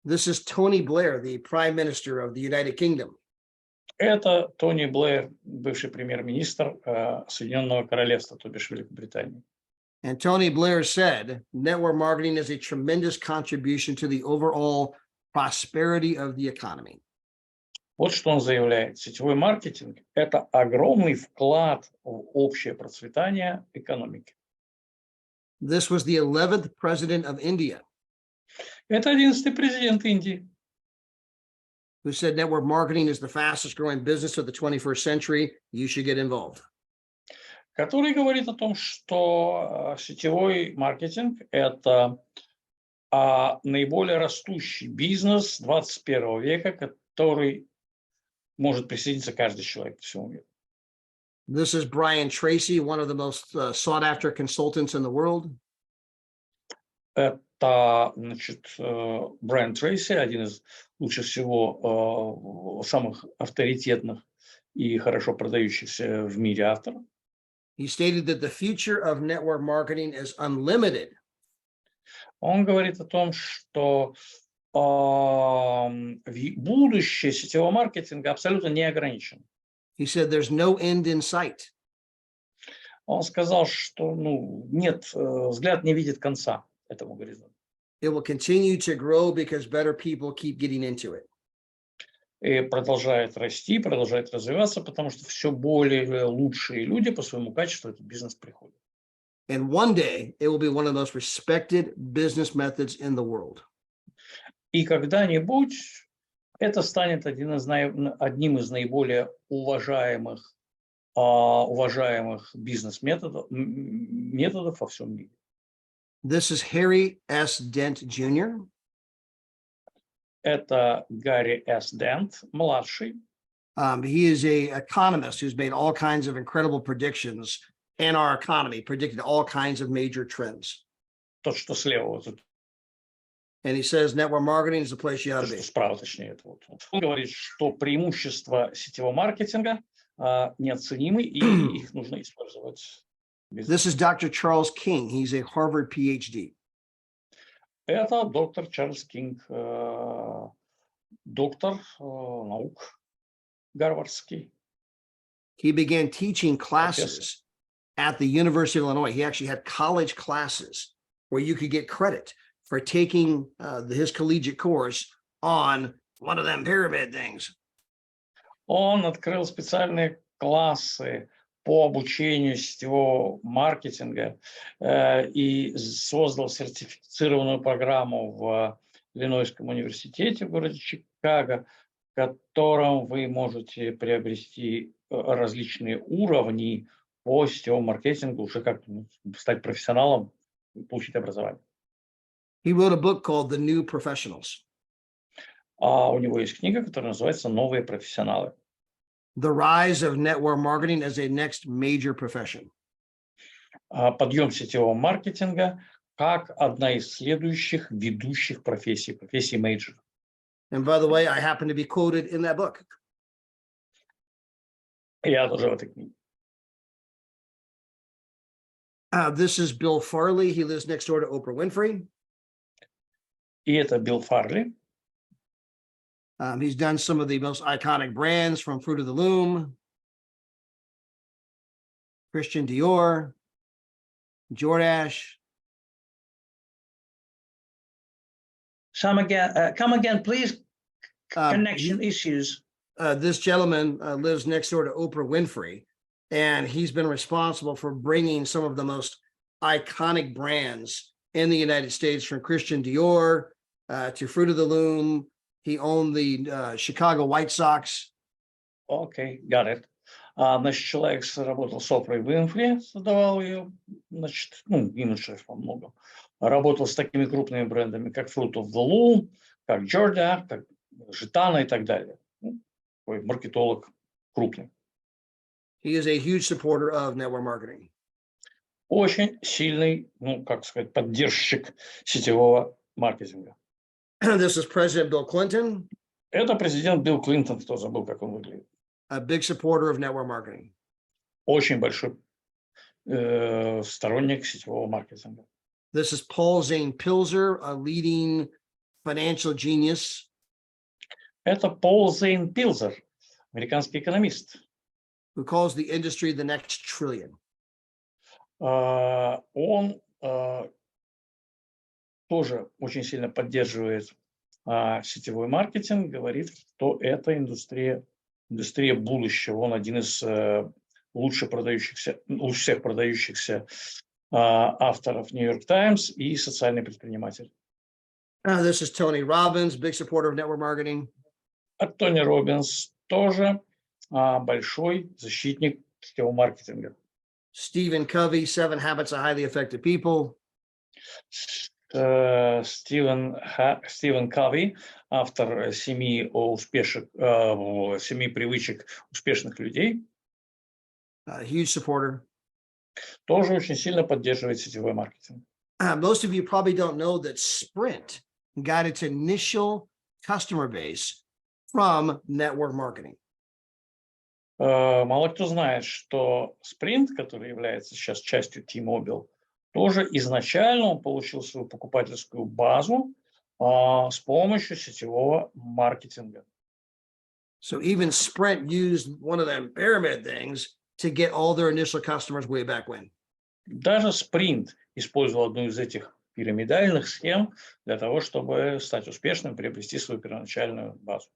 This is Tony Blair, the Prime Minister of the United Kingdom. Это Тони Блэр, бывший премьер-министр Соединенного Королевства, то бишь Великобритании. And Tony Blair said, network marketing is a tremendous contribution to the overall prosperity of the economy. Вот что он заявляет. Сетевой маркетинг – это огромный вклад в общее процветание экономики. This was the 11th president of India Это 11-й президент Индии, who said network marketing is the fastest growing business of the 21st century. You should get involved. который говорит о том, что сетевой маркетинг – это наиболее растущий бизнес 21 века, который может присоединиться каждый человек по всему миру. This is Brian Tracy, one of the most sought after consultants in the world. Это, значит, Брайан Трейси, один из лучше всего самых авторитетных и хорошо продающихся в мире авторов. He stated that the future of network marketing is unlimited. Он говорит о том, что будущее сетевого маркетинга абсолютно не ограничено. He said there's no end in sight. Он сказал, что нет, взгляд не видит конца этому горизонту. It will continue to grow because better people keep getting into it. И продолжает расти, продолжает развиваться, потому что все более лучшие люди по своему качеству этот бизнес приходят. And one day it will be one of the most respected business methods in the world. И когда-нибудь это станет одним из наиболее уважаемых бизнес-методов во всем мире. This is Harry S. Dent Jr. Это Гарри С. Дент, младший. He is an economist who's made all kinds of incredible predictions in our economy, predicted all kinds of major trends. Тот, что слева, And he says network marketing is the place you ought to что be. справа, точнее. Это вот. Он говорит, что преимущества сетевого маркетинга неоценимы, и их нужно использовать. This is Dr. Charles King. He's a Harvard PhD. Это доктор Чарльз Кинг, доктор наук гарвардский. He began teaching classes at the University of Illinois. He actually had college classes where you could get credit for taking his collegiate course on one of them pyramid things. Он открыл специальные классы по обучению сетевого маркетинга и создал сертифицированную программу в Иллинойском университете в городе Чикаго, в котором вы можете приобрести различные уровни по сетевому маркетингу, уже как стать профессионалом и получить образование. He wrote a book called The New Professionals. А у него есть книга, которая называется «Новые профессионалы». The rise of network marketing as a next major profession. Подъем сетевого маркетинга как одна из следующих ведущих профессий мейджор. And by the way, I happen to be quoted in that book. Я тоже в этой книге. This is Bill Farley. He lives next door to Oprah Winfrey. И это Билл Фарли. He's done some of the most iconic brands from Fruit of the Loom, Christian Dior, Jordache. Come again, please. Um, Connection issues. This gentleman lives next door to Oprah Winfrey, and he's been responsible for bringing some of the most iconic brands in the United States, from Christian Dior to Fruit of the Loom. He owned the Chicago White Sox. Окей, got it. Значит, человек работал с Опрой Уинфри, создавал ее, значит, имиджи во многом. Работал с такими крупными брендами, как Fruit of the Loom, как Jordache, как Gitana и так далее. Такой маркетолог крупный. He is a huge supporter of network marketing. Очень сильный, как сказать, поддержщик сетевого маркетинга. This is President Bill Clinton, Это президент Билл Клинтон, кто забыл, как он выглядит. a big supporter of network marketing. Очень большой сторонник сетевого маркетинга. This is Paul Zane Pilzer, a leading financial genius. Это Пол Зейн Пилзер, американский экономист. Who calls the industry the next trillion. Он тоже очень сильно поддерживает сетевой маркетинг, говорит, что это индустрия будущего. Он один из лучше всех продающихся авторов New York Times и социальный предприниматель. This is Tony Robbins, big supporter of network marketing. А Тони Роббинс тоже большой защитник сетевого маркетинга. Stephen Covey, 7 Habits of Highly Effective People. Стивен Кови, автор 7 привычек успешных людей. Huge supporter. Тоже очень сильно поддерживает сетевой маркетинг. Most of you probably don't know that Sprint got its initial customer base from network marketing. Мало кто знает, что Sprint, который является сейчас частью T-Mobile, тоже изначально он получил свою покупательскую базу с помощью сетевого маркетинга. So even Sprint used one of them pyramid things to get all their initial customers way back when. Даже Sprint использовал одну из этих пирамидальных схем для того, чтобы стать успешным, приобрести свою первоначальную базу.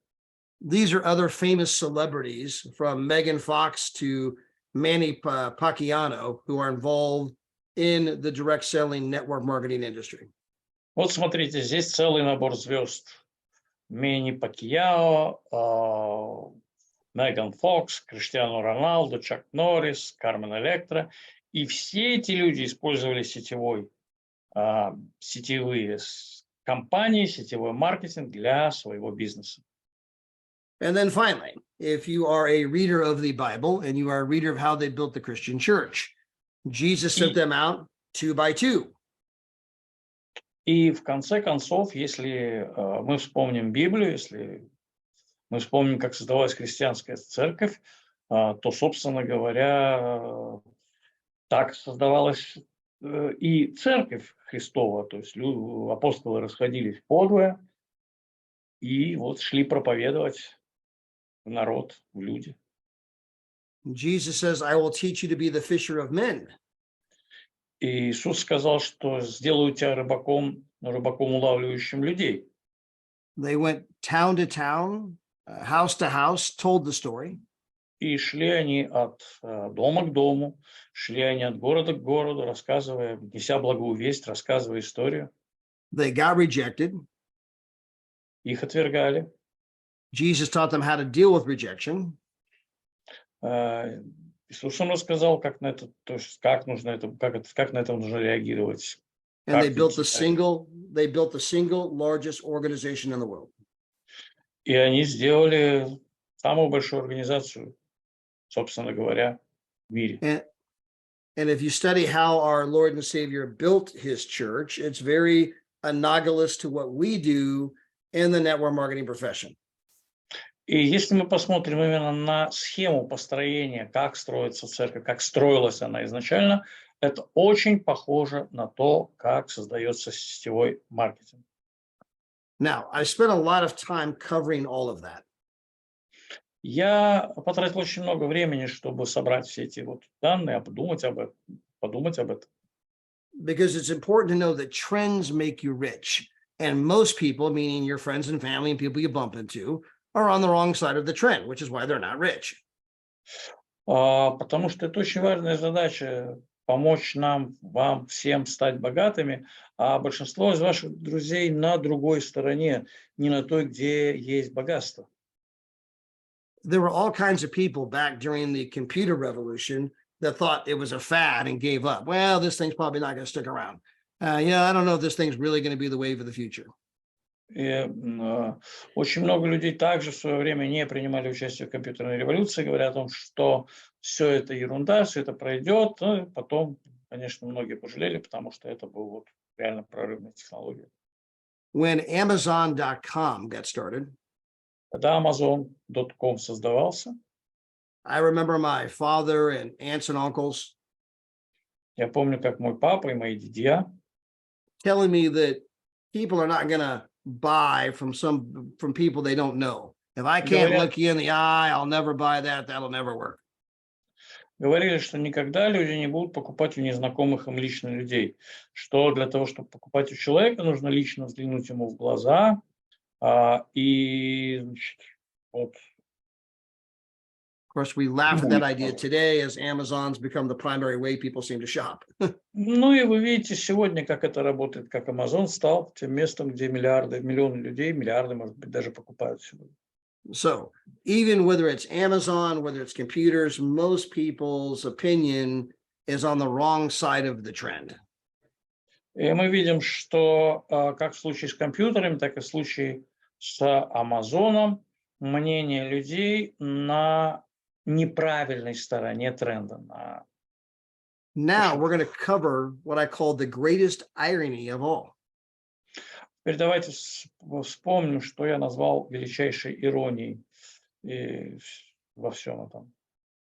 These are other famous celebrities, from Megan Fox to Manny Pacquiao, who are involved in the direct selling network marketing industry. Вот смотрите, здесь целый набор звезд. Мэнни Пакьяо, Меган Фокс, Криштиану Роналду, Чак Норрис, Кармен Электро. И все эти люди использовали сетевые компании, сетевой маркетинг для своего бизнеса. And then finally, if you are a reader of the Bible and you are a reader of how they built the Christian church, Jesus sent them out 2 by 2. И в конце концов, если мы вспомним Библию, если мы вспомним, как создавалась христианская церковь, то, собственно говоря, так создавалась и церковь Христова. То есть апостолы расходились подвое и вот шли проповедовать в народ, в люди. Jesus says, I will teach you to be the fisher of men. И Иисус сказал, что сделаю тебя рыбаком улавливающим людей. They went town to town, house to house, told the story. И шли они от дома к дому, шли они от города к городу, рассказывая, неся благую весть, рассказывая историю. They got rejected. Их отвергали. Jesus taught them how to deal with rejection. Иисус им рассказал, как на это, то есть как на это нужно реагировать. And they built the single largest organization in the world. И они сделали самую большую организацию, собственно говоря, в мире. And if you study how our Lord and Savior built his church, it's very analogous to what we do in the network marketing profession. И если мы посмотрим именно на схему построения, как строится церковь, как строилась она изначально, это очень похоже на то, как создается сетевой маркетинг. Now, I spent a lot of time covering all of that. Я потратил очень много времени, чтобы собрать все эти вот данные, подумать об этом. Because it's important to know that trends make you rich. And most people, meaning your friends and family and people you bump into, are on the wrong side of the trend, which is why they're not rich. Потому что это очень важная задача помочь нам, вам всем стать богатыми, а большинство из ваших друзей на другой стороне, не на той, где есть богатство. There were all kinds of people back during the computer revolution that thought it was a fad and gave up. Well, this thing's probably not going to stick around. I don't know if this thing's really going to be the wave of the future. И очень много людей также в свое время не принимали участие в компьютерной революции, говоря о том, что все это ерунда, все это пройдет. Ну, и потом, конечно, многие пожалели, потому что это был вот реально прорывная технология. When Amazon.com got started, Когда Amazon.com создавался, I remember my father and aunts and uncles я помню, как мой папа и мои дядья telling me that people are not going to buy from people they don't know. If I can't look you in the eye, I'll never buy that. That'll never work. говорили, что никогда люди не будут покупать у незнакомых им лично людей, что для того, чтобы покупать у человека, нужно лично взглянуть ему в глаза, и значит, вот. Of course, we laugh at that idea today as Amazon's become the primary way people seem to shop. Ну и вы видите сегодня, как это работает, как Amazon стал тем местом, где миллионы людей, миллиарды, может быть, даже покупают сегодня. So even whether it's Amazon, whether it's computers, most people's opinion is on the wrong side of the trend. И мы видим, что как в случае с компьютерами, так и в случае с Амазоном, мнение людей на неправильной стороне тренда. Now we're going to cover what I call the greatest irony of all. Теперь давайте вспомним, что я назвал величайшей иронией во всем этом.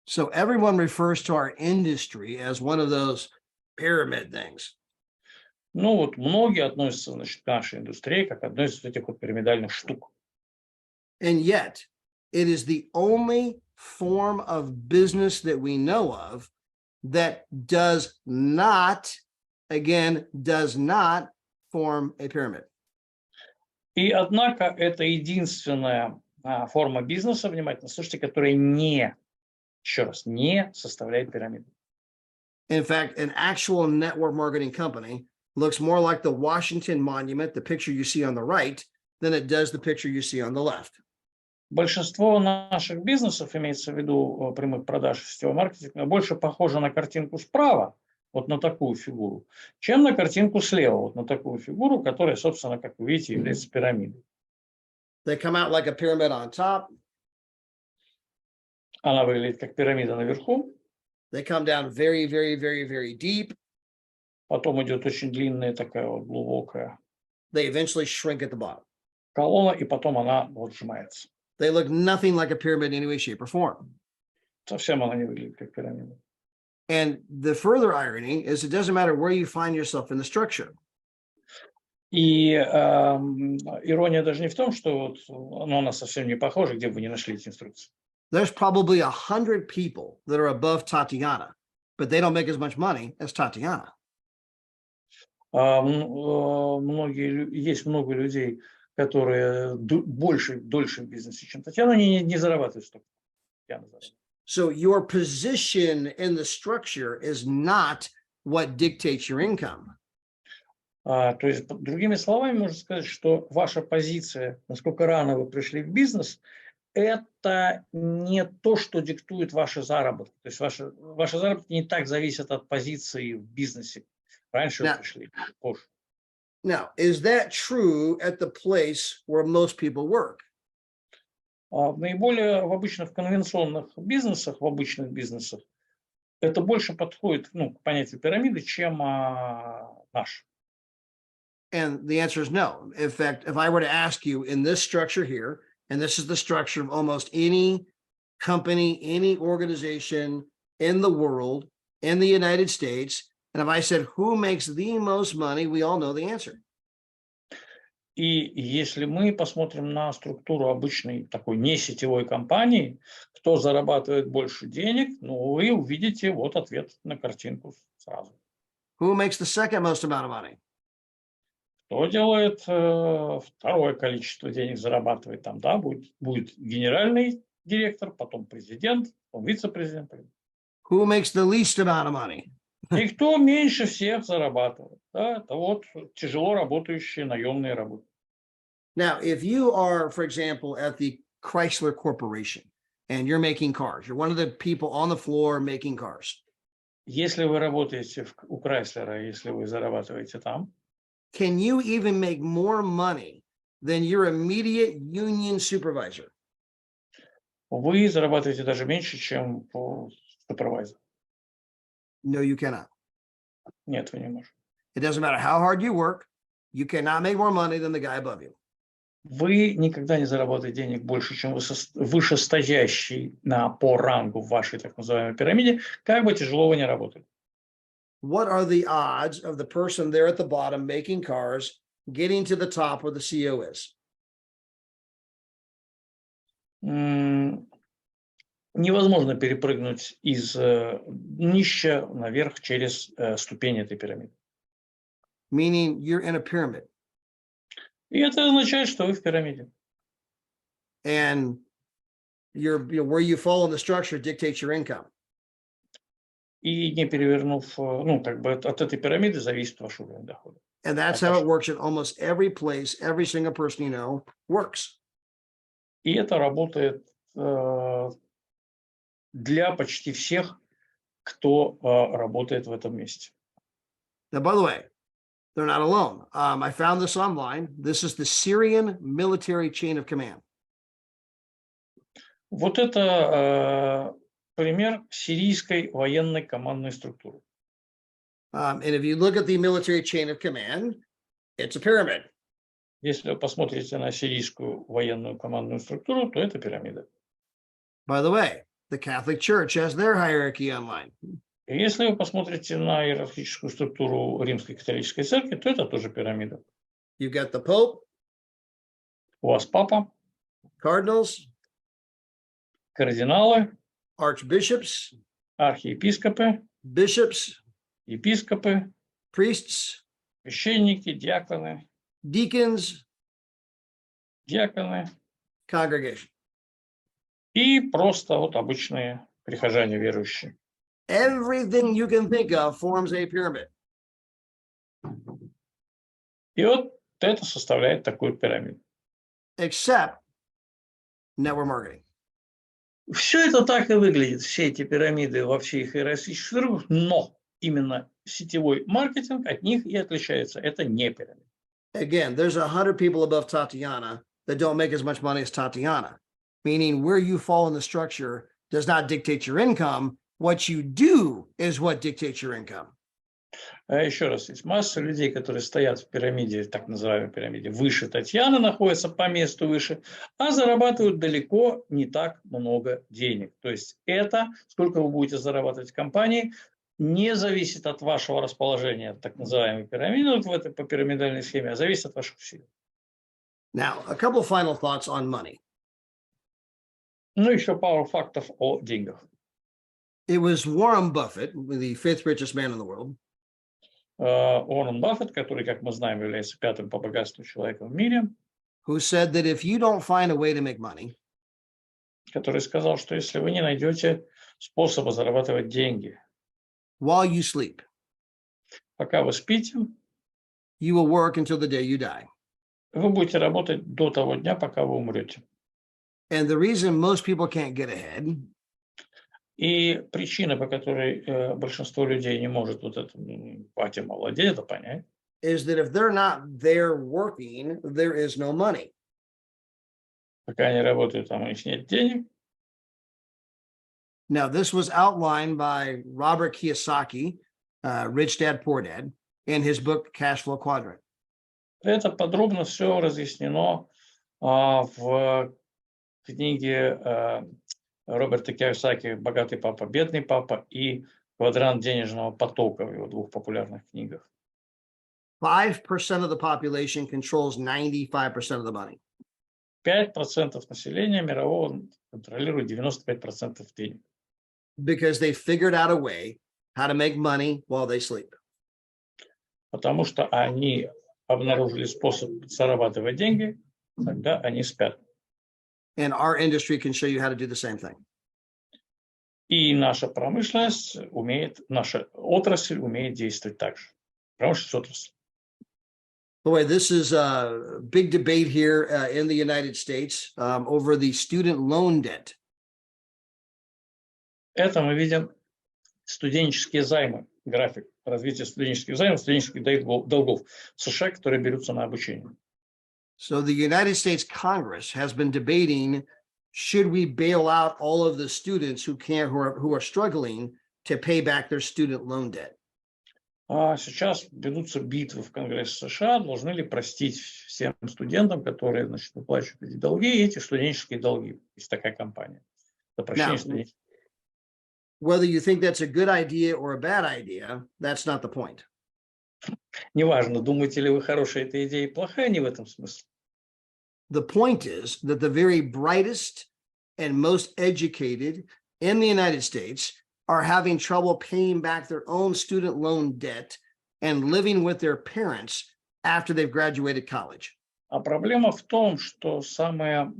So everyone refers to our industry as one of those pyramid things. Ну вот многие относятся, значит, к нашей индустрии как к одной из этих вот пирамидальных штук. And yet, it is the only form of business that we know of that does not form a pyramid. И однако это единственная форма бизнеса, внимательно слушайте, которая еще раз, не составляет пирамиду. In fact, an actual network marketing company looks more like the Washington Monument, the picture you see on the right, than it does the picture you see on the left. Большинство наших бизнесов, имеется в виду прямых продаж и сетевой маркетинг, больше похоже на картинку справа, вот на такую фигуру, чем на картинку слева, вот на такую фигуру, которая, собственно, как вы видите, является пирамидой. They come out like a pyramid on top. Она выглядит как пирамида наверху. They come down very, very, very, very deep. Потом идет очень длинная такая вот глубокая They eventually shrink at the bottom. колонна, и потом она вот сжимается. They look nothing like a pyramid in any way, shape, or form. Совсем она не выглядит как пирамида. And the further irony is it doesn't matter where you find yourself in the structure. И ирония даже не в том, что вот, она совсем не похожа, где бы вы не нашли эти инструкции. There's probably 100 people that are above Tatiana, but they don't make as much money as Tatiana. Есть много людей, которые дольше в бизнесе, чем Татьяна, они не зарабатывают столько. So your position in the structure is not what dictates your income. То есть, другими словами, можно сказать, что ваша позиция, насколько рано вы пришли в бизнес, это не то, что диктует ваши заработки. То есть ваши заработки не так зависят от позиции в бизнесе. Раньше вы пришли, позже. Now, is that true at the place where most people work? Наиболее в обычных конвенционных бизнесах, в обычных бизнесах, это больше подходит к понятию пирамиды, чем наш. And the answer is no. In fact, if I were to ask you in this structure here, and this is the structure of almost any company, any organization in the world, in the United States, and if I said, who makes the most money, we all know the answer. И если мы посмотрим на структуру обычной такой несетевой компании, кто зарабатывает больше денег, ну, вы увидите вот ответ на картинку сразу. Who makes the second most amount of money? Кто делает второе количество денег, зарабатывает там, да, будет генеральный директор, потом президент, потом вице-президент. Who makes the least amount of money? И кто меньше всех зарабатывает, да, это вот тяжело работающие наемные работы. Now, if you are, for example, at the Chrysler Corporation and you're making cars, you're one of the people on the floor making cars. Если вы работаете у Крайслера, если вы зарабатываете там, Can you even make more money than your immediate union supervisor? вы зарабатываете даже меньше, чем супервайзер. No, you cannot. Нет, вы не можете. It doesn't matter how hard you work. You cannot make more money than the guy above you. Вы никогда не заработаете денег больше, чем вышестоящий по рангу в вашей так называемой пирамиде, как бы тяжело вы не работали. What are the odds of the person there at the bottom making cars getting to the top where the CEO is? Невозможно перепрыгнуть из нища наверх через ступени этой пирамиды. Meaning you're in a pyramid. И это означает, что вы в пирамиде. And where you fall in the structure dictates your income. И не перевернув, ну, как бы от этой пирамиды зависит ваш уровень дохода. And that's how it works in almost every place, every single person you know works. И это работает для почти всех, кто работает в этом месте. Now, by the way, they're not alone. I found this online. This is the Syrian military chain of command. Вот это пример сирийской военной командной структуры. And if you look at the military chain of command, it's a pyramid. Если вы посмотрите на сирийскую военную командную структуру, то это пирамида. By the way, the Catholic Church has their hierarchy online. И если вы посмотрите на иерархическую структуру Римской католической церкви, то это тоже пирамида. You've got the Pope, У вас папа, cardinals, кардиналы, archbishops, архиепископы, bishops, епископы, priests, священники, диаконы, deacons, диаконы congregation. и просто вот обычные прихожане верующие. Everything you can think of forms a pyramid. И вот это составляет такую пирамиду. Except network marketing. Все это так и выглядит, все эти пирамиды во всех их иерархических структурах, Но именно сетевой маркетинг от них и отличается. Это не пирамида. Again, there's 100 people above Tatiana that don't make as much money as Tatiana, meaning where you fall in the structure does not dictate your income. What you do is what dictates your income. А еще раз, есть масса людей, которые стоят в пирамиде, так называемой пирамиде, выше Татьяны, находятся по месту выше, а зарабатывают далеко не так много денег. То есть это, сколько вы будете зарабатывать в компании, не зависит от вашего расположения, так называемой пирамиды, вот в этой по пирамидальной схеме, а зависит от ваших усилий. Now, a couple of final thoughts on money. Ну, еще пару фактов о деньгах. It was Warren Buffett, the fifth richest man in the world, Уоррен Баффет, который, как мы знаем, является пятым по богатству человеком в мире, who said that if you don't find a way to make money, который сказал, что если вы не найдете способа зарабатывать деньги, while you sleep, пока вы спите, you will work until the day you die. вы будете работать до того дня, пока вы умрете. And the reason most people can't get ahead И причина, по которой большинство людей не может вот это патим овладеть, это понять, is that if they're not there working, there is no money. пока они работают, там у них нет денег. Now, this was outlined by Robert Kiyosaki, Rich Dad, Poor Dad, in his book, Cash Flow Quadrant. Это подробно все разъяснено в книге Роберта Кийосаки «Богатый папа, бедный папа» и «Квадрант денежного потока» в его двух популярных книгах. 5% of the population controls 95% of the money. 5% населения мирового контролирует 95% денег. Because they figured out a way how to make money while they sleep. Потому что они обнаружили способ зарабатывать деньги, когда они спят. And our industry can show you how to do the same thing. И наша промышленность наша отрасль умеет действовать так же. Промышленность отрасль. Boy, this is a big debate here in the United States over the student loan debt. Это мы видим студенческие займы, график развития студенческих займов, студенческих долгов в США, которые берутся на обучение. So the United States Congress has been debating, should we bail out all of the students who are struggling to pay back their student loan debt? А сейчас ведутся битвы в Конгрессе США, должны ли простить всем студентам, которые, значит, выплачивают эти долги, и эти студенческие долги. Есть такая компания. За прощение студенческих. Whether you think that's a good idea or a bad idea, that's not the point. Неважно, думаете ли вы, хорошая эта идея, плохая, не в этом смысле. The point is that the very brightest and most educated in the United States are having trouble paying back their own student loan debt and living with their parents after they've graduated college. А проблема в том, что самые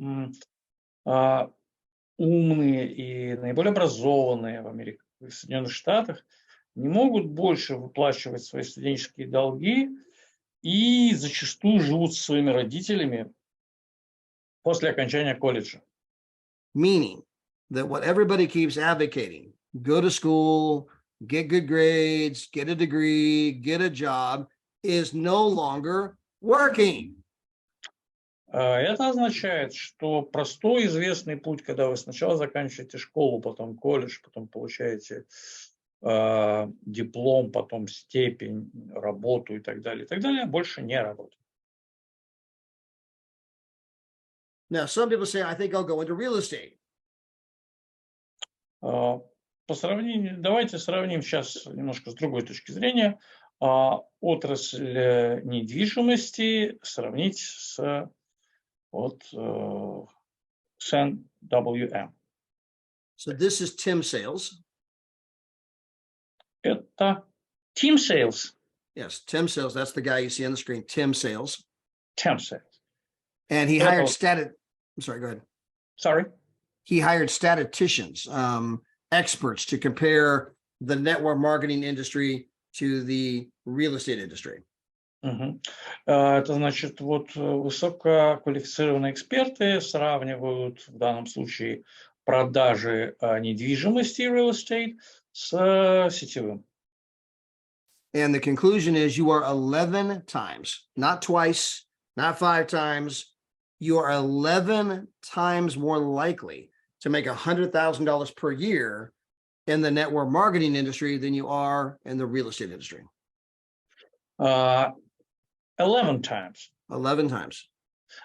умные и наиболее образованные в Соединенных Штатах не могут больше выплачивать свои студенческие долги и зачастую живут со своими родителями после окончания колледжа. Meaning that what everybody keeps advocating, go to school, get good grades, get a degree, get a job, is no longer working. Это означает, что простой известный путь, когда вы сначала заканчиваете школу, потом колледж, потом получаете диплом, потом степень, работу и так далее, больше не работает. Now, some people say, I think I'll go into real estate. Давайте сравним сейчас немножко с другой точки зрения. Отрасль недвижимости сравнить с SNWM. So this is Tim Sales. Это Team Sales. Yes, Tim Sales. That's the guy you see on the screen, Tim Sales. Team Sales. And he hired I'm sorry, go ahead. Sorry. He hired statisticians, experts to compare the network marketing industry to the real estate industry. Это значит, высококвалифицированные эксперты сравнивают в данном случае продажи недвижимости real estate с сетевым. And the conclusion is you are 11 times, not twice, not 5 times. You are 11 times more likely to make $100,000 per year in the network marketing industry than you are in the real estate industry. 11 times. 11 times.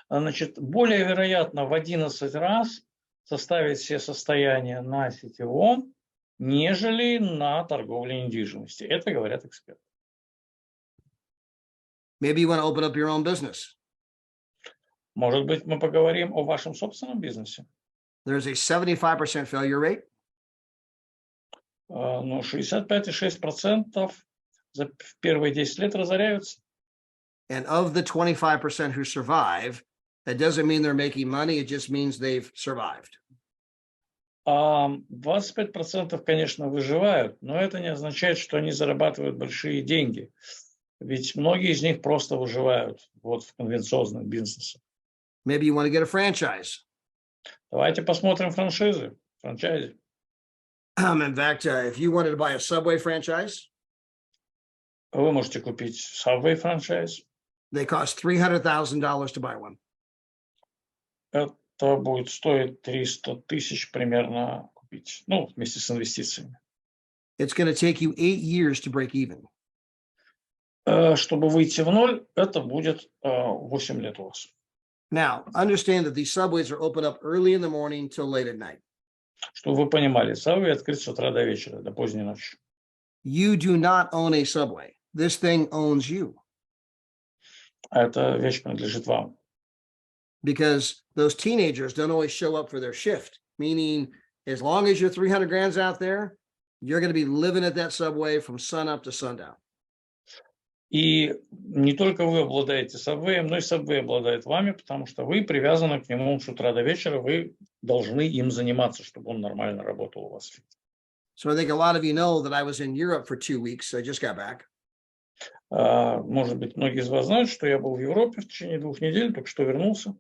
Значит, более вероятно в 11 раз составить все состояния на сетевом, нежели на торговле недвижимости. Это говорят эксперты. Maybe you want to open up your own business. Может быть, мы поговорим о вашем собственном бизнесе. There's a 75% failure rate. 65,6% в первые 10 лет разоряются. And of the 25% who survive, that doesn't mean they're making money. It just means they've survived. 25%, конечно, выживают, но это не означает, что они зарабатывают большие деньги. Ведь многие из них просто выживают в конвенционных бизнесах. Maybe you want to get a franchise. Давайте посмотрим франшизы. Франчайзи. In fact, if you wanted to buy a Subway franchise, вы можете купить Subway франчайз. They cost $300,000 to buy one. Это будет стоить 300 тысяч примерно купить, вместе с инвестициями. It's going to take you 8 years to break even. Чтобы выйти в ноль, это будет 8 лет у вас. Now, understand that these subways are open up early in the morning till late at night. Чтобы вы понимали, Subway открыт с утра до вечера, до поздней ночи. You do not own a subway. This thing owns you. А эта вещь принадлежит вам. Because those teenagers don't always show up for their shift, meaning as long as your 300 grand's out there, you're going to be living at that subway from sun up to sundown. И не только вы обладаете Subway, но и Subway обладает вами, потому что вы привязаны к нему с утра до вечера, вы должны им заниматься, чтобы он нормально работал у вас. So I think a lot of you know that I was in Europe for 2 weeks. I just got back. Может быть, многие из вас знают, что я был в Европе в течение 2 недель, только что вернулся.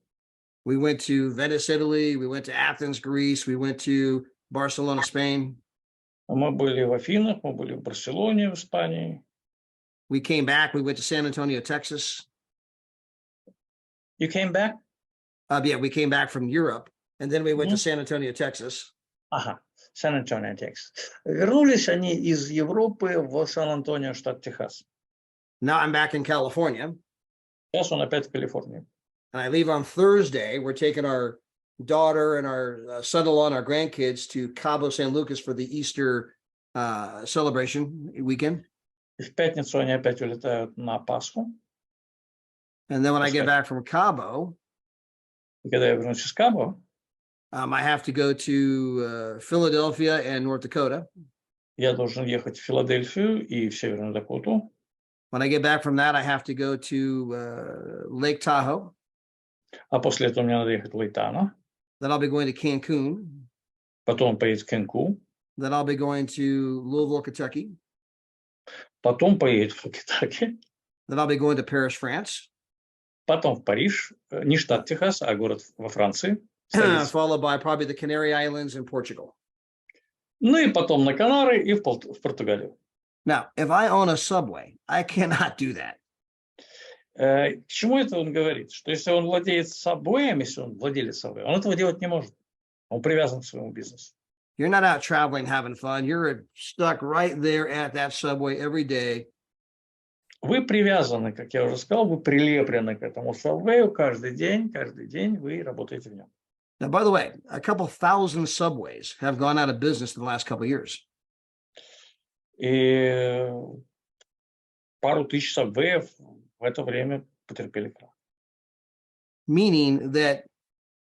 We went to Venice, Italy. We went to Athens, Greece. We went to Barcelona, Spain. Мы были в Афинах, мы были в Барселоне, в Испании. We came back. We went to San Antonio, Texas. You came back? Yeah, we came back from Europe, and then we went to San Antonio, Texas. Ага, Сан-Антонио, Техас. Вернулись они из Европы в Сан-Антонио, штат Техас. Now I'm back in California, Сейчас он опять в Калифорнии. and I leave on Thursday. We're taking our daughter and our son-in-law and our grandkids to Cabo San Lucas for the Easter celebration weekend. И в пятницу они опять улетают на Пасху. And then when I get Okay. back from Cabo, И когда я вернусь из Кабо, I have to go to Philadelphia and North Dakota. я должен ехать в Филадельфию и в Северную Дакоту. When I get back from that, I have to go to Lake Tahoe. А после этого мне надо ехать в Лейтано. Then I'll be going to Cancun. Потом поедет в Кенку. Then I'll be going to Louisville, Kentucky. Потом поедет в Кентаки. Then I'll be going to Paris, France. Потом в Париж. Не штат Техас, а город во Франции. Столица. Followed by probably the Canary Islands and Portugal. Ну и потом на Канары и в Португалию. Now, if I own a subway, I cannot do that. К чему это он говорит? Что если он владеет Subway, если он владелец Subway, он этого делать не может. Он привязан к своему бизнесу. You're not out traveling, having fun. You're stuck right there at that subway every day. Вы привязаны, как я уже сказал, вы прилеплены к этому Subway каждый день вы работаете в нем. Now, by the way, a couple thousand subways have gone out of business in the last couple of years. И пару тысяч Subway'ев в это время потерпели крах. Meaning that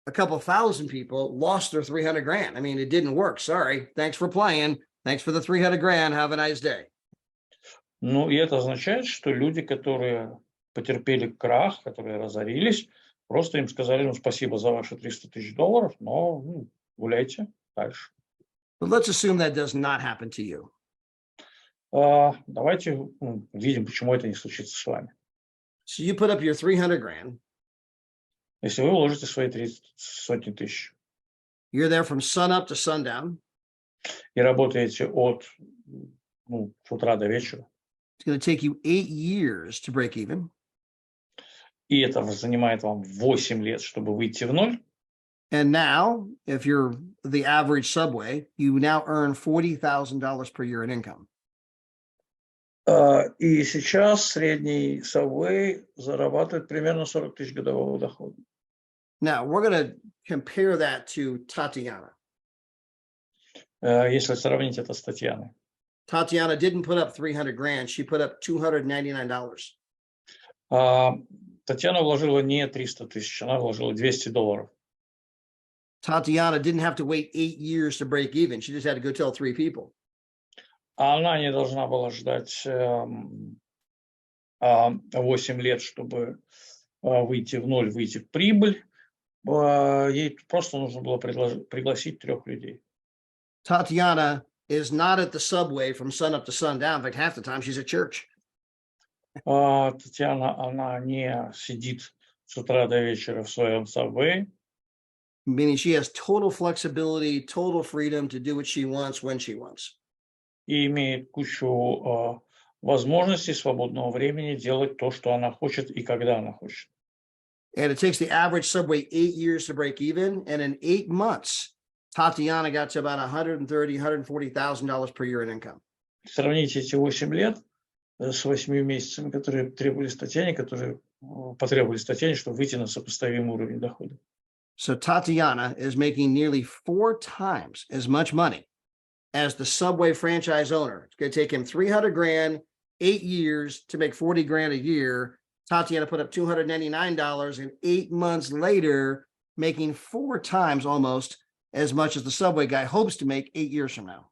a couple thousand people lost their 300 grand. I mean, it didn't work. Sorry. Thanks for playing. Thanks for the 300 grand. Have a nice day. Ну, и это означает, что люди, которые потерпели крах, которые разорились, просто им сказали, ну, спасибо за ваши $300 000, но гуляйте дальше. But let's assume that does not happen to you. Давайте видим, почему это не случится с вами. So you put up your 300 grand. Если вы вложите свои 300 тысяч You're there from sun up to sundown. и работаете от с утра до вечера, It's going to take you 8 years to break even. и это занимает вам 8 лет, чтобы выйти в ноль. And now, if you're the average subway, you now earn $40,000 per year in income. И сейчас средний Subway зарабатывает примерно 40 тысяч годового дохода. Now, we're going to compare that to Tatiana. Если сравнить это с Татьяной. Tatiana didn't put up 300 grand. She put up $299. Татьяна вложила не 300 тысяч, она вложила $200. Tatiana didn't have to wait 8 years to break even. She just had to go tell 3 people. А она не должна была ждать 8 лет, чтобы выйти в ноль, выйти в прибыль. Ей просто нужно было пригласить 3 людей. Tatiana is not at the subway from sun up to sundown. In fact, half the time she's at church. Татьяна, она не сидит с утра до вечера в своем Subway. Meaning she has total flexibility, total freedom to do what she wants when she wants. И имеет кучу возможностей свободного времени делать то, что она хочет и когда она хочет. And it takes the average subway 8 years to break even. And in 8 months, Tatiana got to about $130,000, $140,000 per year in income. Сравните эти 8 лет с 8 месяцами, которые потребовались Татьяне, чтобы выйти на сопоставимый уровень дохода. So Tatiana is making nearly 4 times as much money as the Subway franchise owner. It's going to take him 300 grand, 8 years to make 40 grand a year. Tatiana put up $299, and 8 months later, making 4 times almost as much as the Subway guy hopes to make 8 years from now.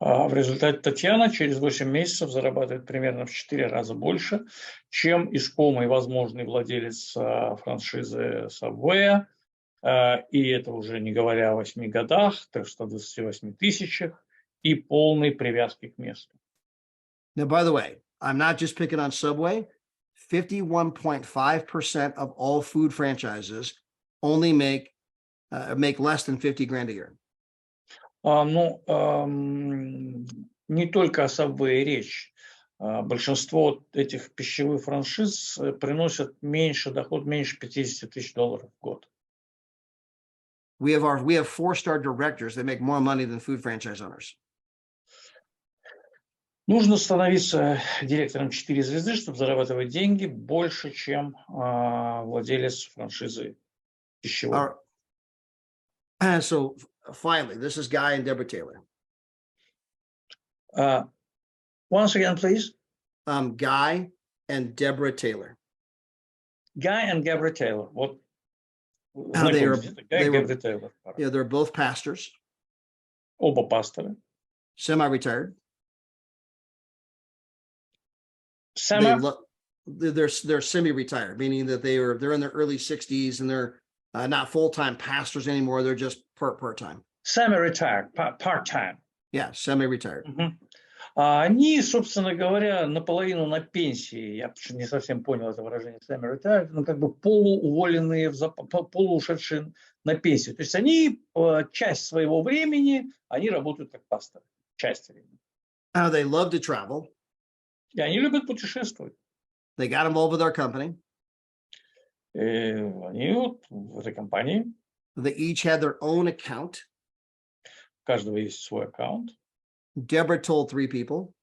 А в результате Татьяна через 8 месяцев зарабатывает примерно в 4 раза больше, чем искомый возможный владелец франшизы Subway. И это уже не говоря о 8 годах, 328 тысячах и полной привязке к месту. Now, by the way, I'm not just picking on Subway. 51.5% of all food franchises only make less than 50 grand a year. Не только о Subway речь. Большинство этих пищевых франшиз приносят доход меньше $50 тысяч в год. We have 4-star directors that make more money than food franchise owners. Нужно становиться директором 4 звезды, чтобы зарабатывать деньги больше, чем владелец франшизы пищевой. So finally, this is Guy and Deborah Taylor. Once again, please. Guy and Deborah Taylor. Guy and Deborah Taylor. Вот. They're both pastors. Оба пастора. Semi-retired. They're semi-retired, meaning that they're in their early 60s and they're not full-time pastors anymore. They're just part-time. Semi-retired, part-time. Yeah, semi-retired. Они, собственно говоря, наполовину на пенсии. Я не совсем понял это выражение semi-retired, но как бы полууволенные, полуушедшие на пенсию. То есть они часть своего времени, они работают как пасторы. Часть времени. They love to travel. И они любят путешествовать. They got involved with our company. Они вот в этой компании. They each had their own account. У каждого есть свой аккаунт. Deborah told 3 people.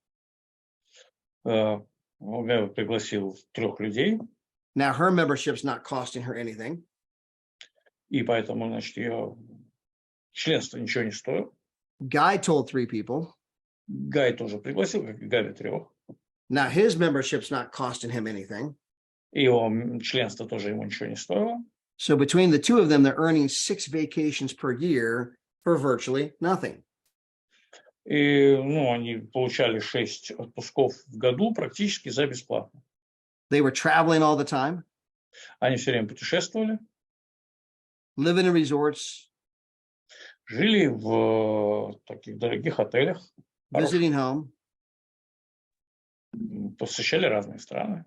Пригласил 3 людей. Now her membership's not costing her anything. И поэтому, значит, ее членство ничего не стоит. Guy told 3 people. Гай тоже пригласил, как и Галя 3. Now his membership's not costing him anything. И его членство тоже ему ничего не стоило. So between the 2 of them, they're earning 6 vacations per year for virtually nothing. И, они получали 6 отпусков в году практически за бесплатно. They were traveling all the time. Они все время путешествовали. Living in resorts. Жили в таких дорогих отелях. Visiting home. Посещали разные страны.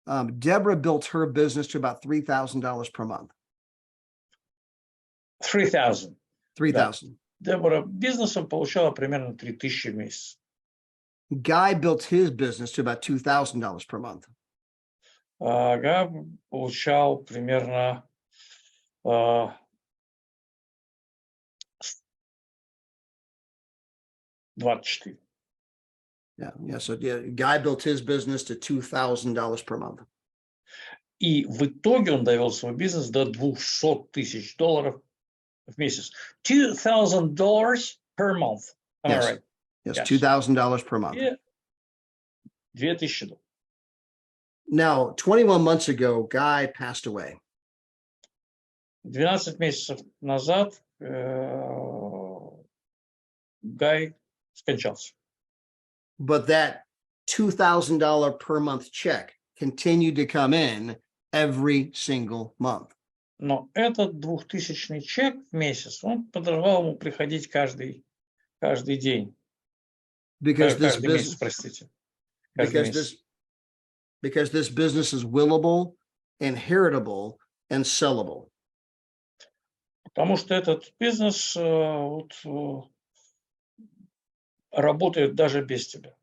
Deborah built her business to about $3,000 per month. 3,000. 3,000. Дебора бизнесом получала примерно 3,000 в месяц. Guy built his business to about $2,000 per month. Гай получал примерно 24. So Guy built his business to $2,000 per month. И в итоге он довел свой бизнес до $200 тысяч в месяц. $2,000 per month. Am I right? Yes, $2,000 per month. $2,000. Now, 21 months ago, Guy passed away. 12 месяцев назад Гай скончался. But that $2,000 per month check continued to come in every single month. Но этот 2000 чек в месяц, он продолжал ему приходить каждый день. Because this каждый месяц, простите. Because this business is willable, inheritable, and sellable. Потому что этот бизнес работает даже без тебя.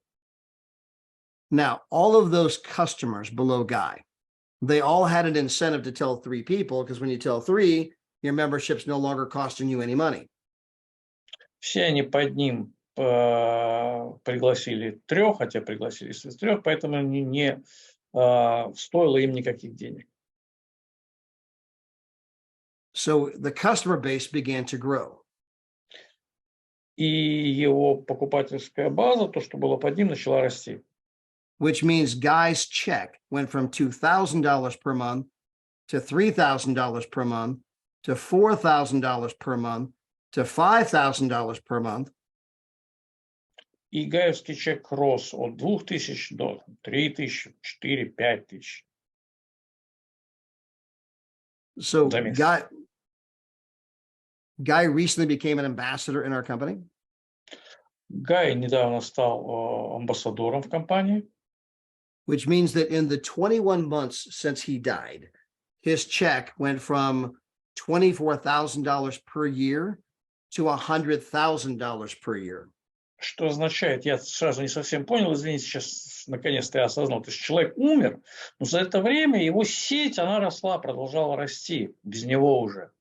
Now, all of those customers below Guy, they all had an incentive to tell 3 people, because when you tell 3, your membership's no longer costing you any money. Все они под ним пригласили 3, а те пригласили из 3, поэтому не стоило им никаких денег. So the customer base began to grow. И его покупательская база, то, что было под ним, начала расти. Which means Guy's check went from $2,000 per month to $3,000 per month to $4,000 per month to $5,000 per month. И гаевский чек рос от 2000 до 3000, 4, 5000. So За месяц. Guy recently became an ambassador in our company. Гай недавно стал амбассадором в компании. Which means that in the 21 months since he died, his check went from $24,000 per year to $100,000 per year. Что означает, я сразу не совсем понял, извините, сейчас наконец-то я осознал. То есть человек умер, но за это время его сеть, она росла, продолжала расти, без него уже.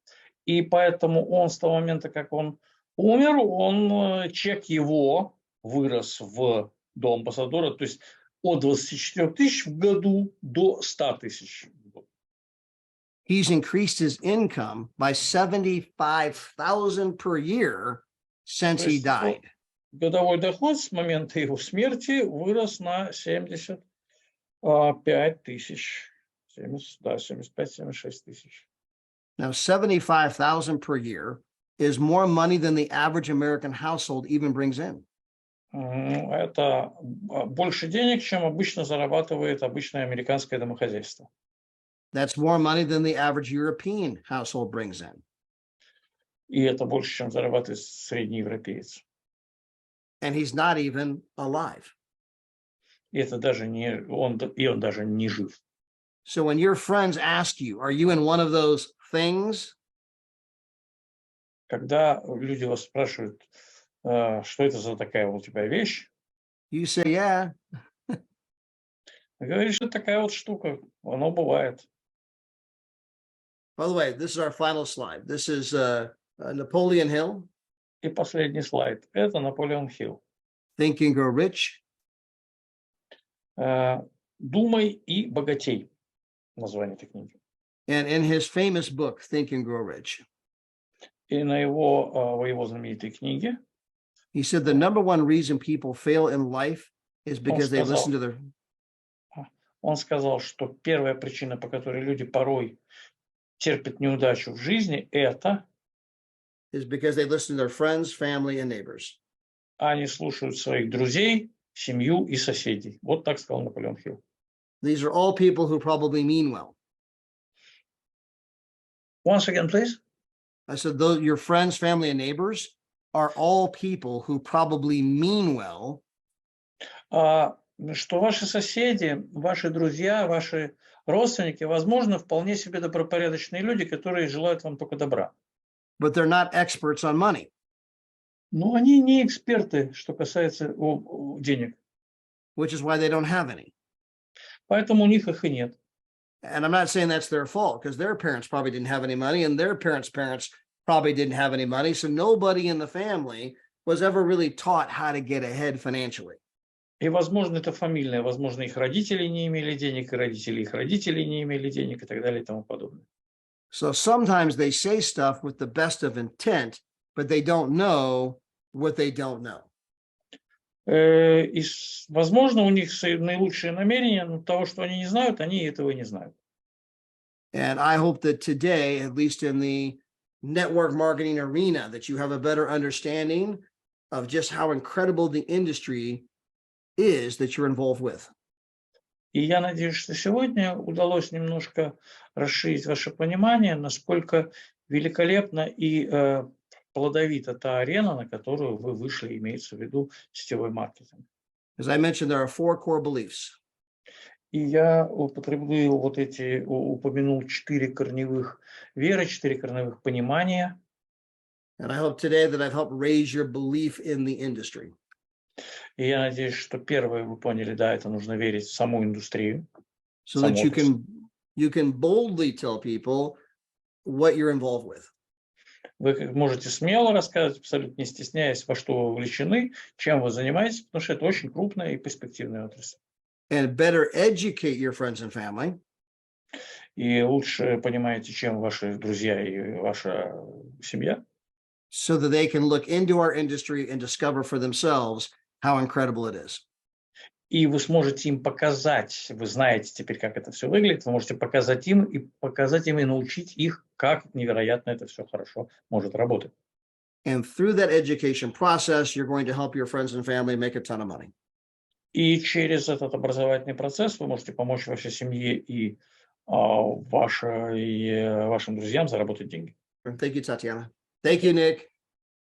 И поэтому он с того момента, как он умер, чек его вырос до амбассадора, то есть от 24 тысяч в году до 100 тысяч в год. He's increased his income by $75,000 per year since he died. Годовой доход с момента его смерти вырос на 75 тысяч. 75-76 тысяч. Now, $75,000 per year is more money than the average American household even brings in. Это больше денег, чем обычно зарабатывает обычное американское домохозяйство. That's more money than the average European household brings in. И это больше, чем зарабатывает средний европеец. And he's not even alive. И это даже он даже не жив. So when your friends ask you, are you in one of those things? Когда люди вас спрашивают, что это за такая у тебя вещь, You say, yeah. вы говорите, что такая вот штука, оно бывает. By the way, this is our final slide. This is Napoleon Hill. И последний слайд. Это Наполеон Хилл. Think and Grow Rich. «Думай и богатей» название этой книги. And in his famous book, Think and Grow Rich, И в его знаменитой книге he said the number one reason people fail in life is because they listen to their... Он сказал, что первая причина, по которой люди порой терпят неудачу в жизни, это is because they listen to their friends, family, and neighbors. они слушают своих друзей, семью и соседей. Вот так сказал Наполеон Хилл. These are all people who probably mean well. Once again, please. I said, though your friends, family, and neighbors are all people who probably mean well. Что ваши соседи, ваши друзья, ваши родственники, возможно, вполне себе добропорядочные люди, которые желают вам только добра. But they're not experts on money. Но они не эксперты, что касается денег. Which is why they don't have any. Поэтому у них их и нет. And I'm not saying that's their fault, because their parents probably didn't have any money, and their parents' parents probably didn't have any money. So nobody in the family was ever really taught how to get ahead financially. И, возможно, это фамильное, возможно, их родители не имели денег, и родители их родителей не имели денег, и так далее, и тому подобное. So sometimes they say stuff with the best of intent, but they don't know what they don't know. И, возможно, у них наилучшие намерения, но того, что они не знают, они этого не знают. And I hope that today, at least in the network marketing arena, that you have a better understanding of just how incredible the industry is that you're involved with. И я надеюсь, что сегодня удалось немножко расширить ваше понимание, насколько великолепна и плодовита та арена, на которую вы вышли, имеется в виду сетевой маркетинг. As I mentioned, there are 4 core beliefs. И я упомянул 4 корневых веры, 4 корневых понимания. And I hope today that I've helped raise your belief in the industry. И я надеюсь, что первое вы поняли, да, это нужно верить в саму индустрию. So that you can boldly tell people what you're involved with. Вы можете смело рассказывать, абсолютно не стесняясь, во что вы вовлечены, чем вы занимаетесь, потому что это очень крупная и перспективная отрасль. And better educate your friends and family И лучше понимаете, чем ваши друзья и ваша семья, so that they can look into our industry and discover for themselves how incredible it is. и вы сможете им показать, вы знаете теперь, как это все выглядит, вы можете показать им и научить их, как невероятно это все хорошо может работать. And through that education process, you're going to help your friends and family make a ton of money. И через этот образовательный процесс вы можете помочь вашей семье и вашим друзьям заработать деньги. Thank you, Tatiana. Thank you, Nick.